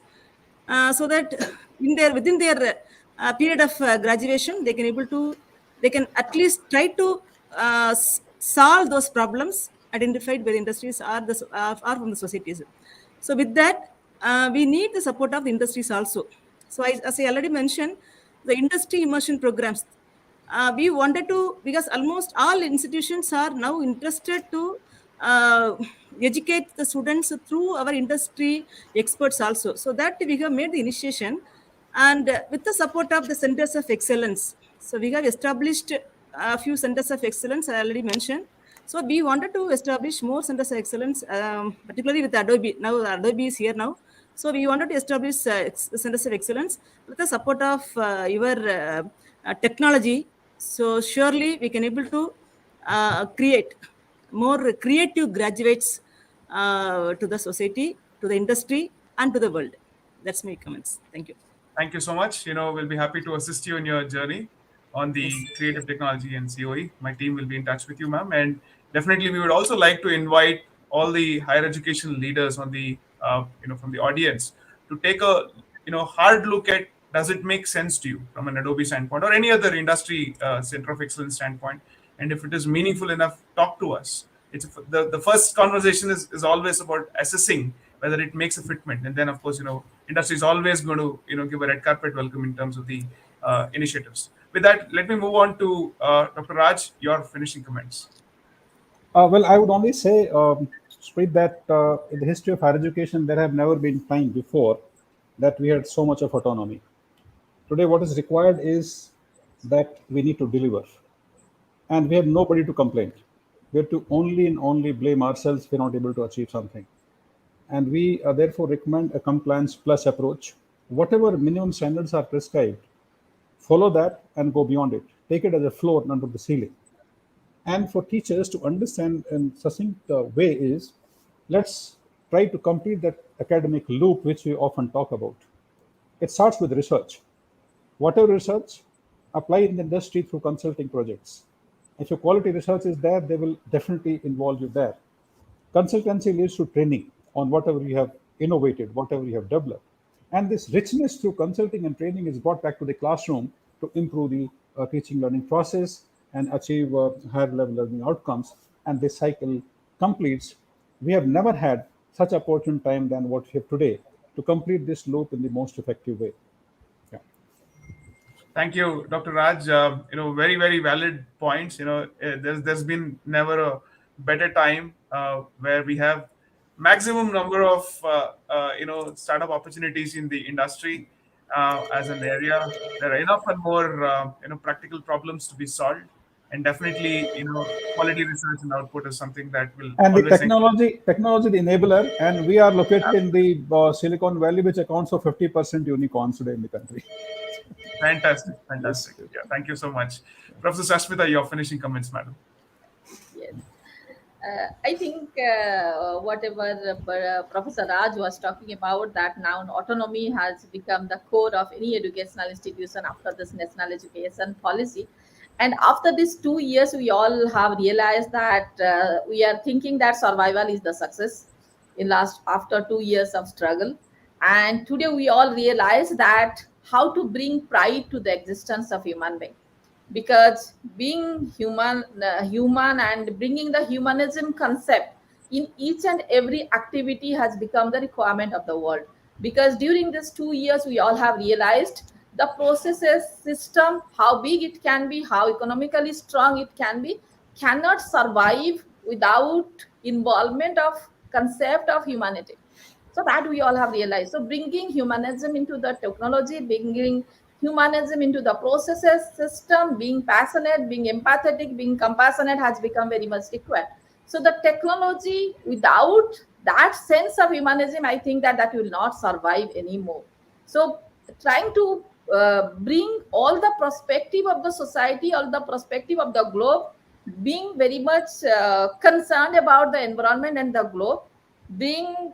so that within their period of graduation, they can at least try to solve those problems identified by the industries or from the societies. So with that, we need the support of the industries also. So as I already mentioned, the industry immersion programs, we wanted to, because almost all institutions are now interested to educate the students through our industry experts also. So that we have made the initiation, and with the support of the centers of excellence. So we have established a few centers of excellence I already mentioned. So we wanted to establish more centers of excellence, particularly with Adobe. Now Adobe is here now. So we wanted to establish centers of excellence with the support of your technology. So surely we can able to create more creative graduates to the society, to the industry, and to the world. That's my comments. Thank you. Thank you so much. We'll be happy to assist you in your journey on the Yes. creative technology and COE. My team will be in touch with you, ma'am. And definitely, we would also like to invite all the higher education leaders on the, from the audience to take a, hard look at, does it make sense to you from an Adobe standpoint or any other industry center of excellence standpoint? And if it is meaningful enough, talk to us. it's the first conversation is always about assessing whether it makes a fitment, and then of course industry is always going to give a red carpet welcome in terms of the initiatives. With that, let me move on to Dr. Raj, your finishing comments. Well, I would only say, straight that in the history of higher education, there have never been time before that we had so much of autonomy. Today, what is required is that we need to deliver, and we have nobody to complain. We have to only and only blame ourselves if we're not able to achieve something. And we therefore recommend a compliance plus approach. Whatever minimum standards are prescribed, follow that and go beyond it. Take it as a floor, not the ceiling. And for teachers to understand in succinct way is, let's try to complete that academic loop which we often talk about. It starts with research. Whatever research, apply in the industry through consulting projects. If your quality research is there, they will definitely involve you there. Consultancy leads to training on whatever you have innovated, whatever you have developed. And this richness through consulting and training is brought back to the classroom to improve the teaching learning process and achieve higher level learning outcomes. And this cycle completes. We have never had such opportune time than what we have today to complete this loop in the most effective way. Yeah. Thank you, Dr. Raj. Very very valid points. There's been never a better time where we have maximum number of startup opportunities in the industry as an area. There are enough and more practical problems to be solved, and definitely quality research and output is something that will And the always technology, the enabler, and we are located in the Silicon Valley, which accounts for 50% unicorns today in the country. fantastic, Yes, fantastic. yes. Yeah, thank you so much, Professor Sashmita. Your finishing comments, madam. Yes. I think whatever Professor Raj was talking about, that now autonomy has become the core of any educational institution after this national education policy. And after these 2 years, we all have realized that we are thinking that survival is the success in last after 2 years of struggle. And today we all realize that how to bring pride to the existence of human being, because being human and bringing the humanism concept in each and every activity has become the requirement of the world. Because during these 2 years we all have realized the processes system, how big it can be, how economically strong it can be, cannot survive without involvement of concept of humanity. So that we all have realized. So bringing humanism into the technology, bringing humanism into the processes system, being passionate, being empathetic, being compassionate has become very much required. So the technology without that sense of humanism, I think that that will not survive anymore. So trying to bring all the perspective of the society, all the perspective of the globe, being very much concerned about the environment and the globe, being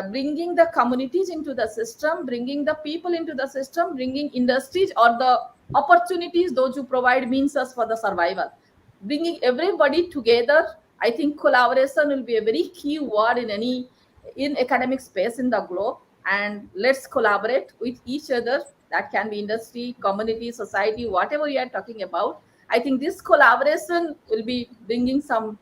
bringing the communities into the system, bringing the people into the system, bringing industries or the opportunities those who provide means us for the survival, bringing everybody together. I think collaboration will be a very key word in any in academic space in the globe. And let's collaborate with each other. That can be industry, community, society, whatever we are talking about. I think this collaboration will be bringing some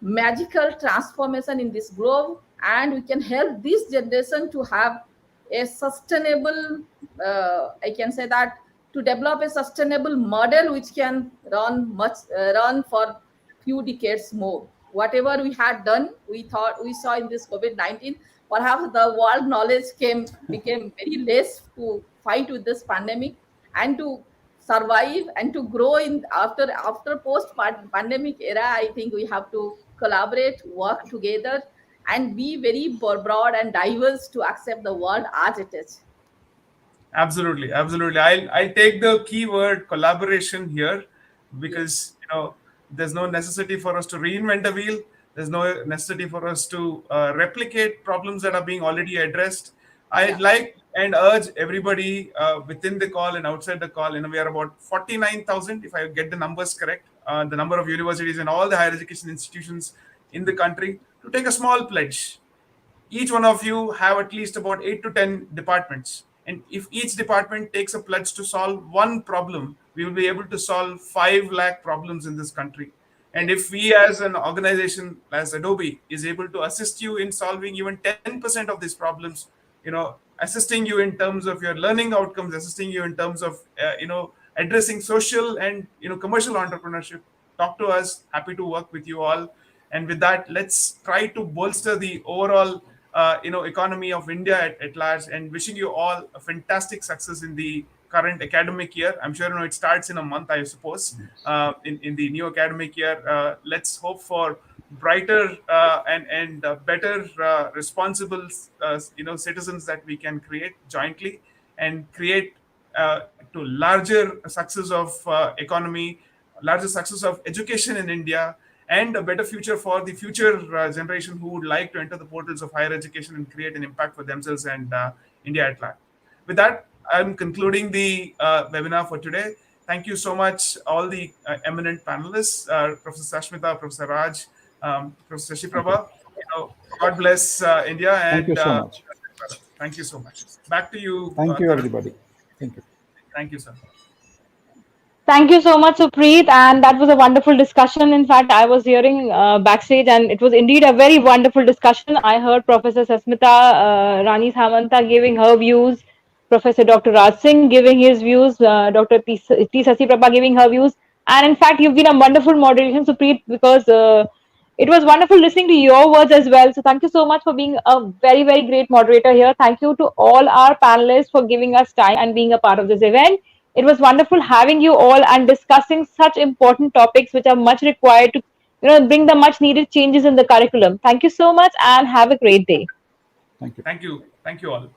magical transformation in this globe, and we can help this generation to have a sustainable I can say that to develop a sustainable model which can run for few decades more. Whatever we had done, we thought we saw in this COVID-19, perhaps the world knowledge became very less to fight with this pandemic and to survive and to grow in after post pandemic era. I think we have to collaborate, work together, and be very broad and diverse to accept the world as it is. Absolutely, absolutely. I'll take the keyword collaboration here, Yes. because there's no necessity for us to reinvent the wheel. There's no necessity for us to replicate problems that are being already addressed. I'd Yeah. like and urge everybody within the call and outside the call. We are about 49,000, if I get the numbers correct, the number of universities and all the higher education institutions in the country, to take a small pledge. Each one of you have at least about 8 to 10 departments, and if each department takes a pledge to solve one problem, we will be able to solve 5 lakh problems in this country. And if we as an organization, as Adobe, is able to assist you in solving even 10% of these problems, assisting you in terms of your learning outcomes, assisting you in terms of, addressing social and, commercial entrepreneurship, talk to us. Happy to work with you all. And with that, let's try to bolster the overall, economy of India at large. And wishing you all a fantastic success in the current academic year. I'm sure it starts in a month, I suppose. In the new academic year, let's hope for brighter and better, responsible, citizens that we can create jointly, and create to larger success of economy, larger success of education in India, and a better future for the future generation who would like to enter the portals of higher education and create an impact for themselves and India at large. With that, I'm concluding the webinar for today. Thank you so much, all the eminent panelists, Professor Sashmita, Professor Raj, Professor Shashi Thank you. Prabha. God bless India, Thank you and so much. thank you so much. Back to you, Thank you, Tarun. everybody. Thank you. Thank you, sir. Thank you so much, Supreet. And that was a wonderful discussion. In fact, I was hearing backstage, and it was indeed a very wonderful discussion. I heard Professor Sasmita Rani Samanta giving her views, Professor Dr. Raj Singh giving his views, Dr. T. Sasi Prabha giving her views. And in fact, you've been a wonderful moderation, Supreet, because it was wonderful listening to your words as well. So thank you so much for being a very, very great moderator here. Thank you to all our panelists for giving us time and being a part of this event. It was wonderful having you all and discussing such important topics which are much required to bring the much needed changes in the curriculum. Thank you so much and have a great day. Thank you. Thank you. Thank you all.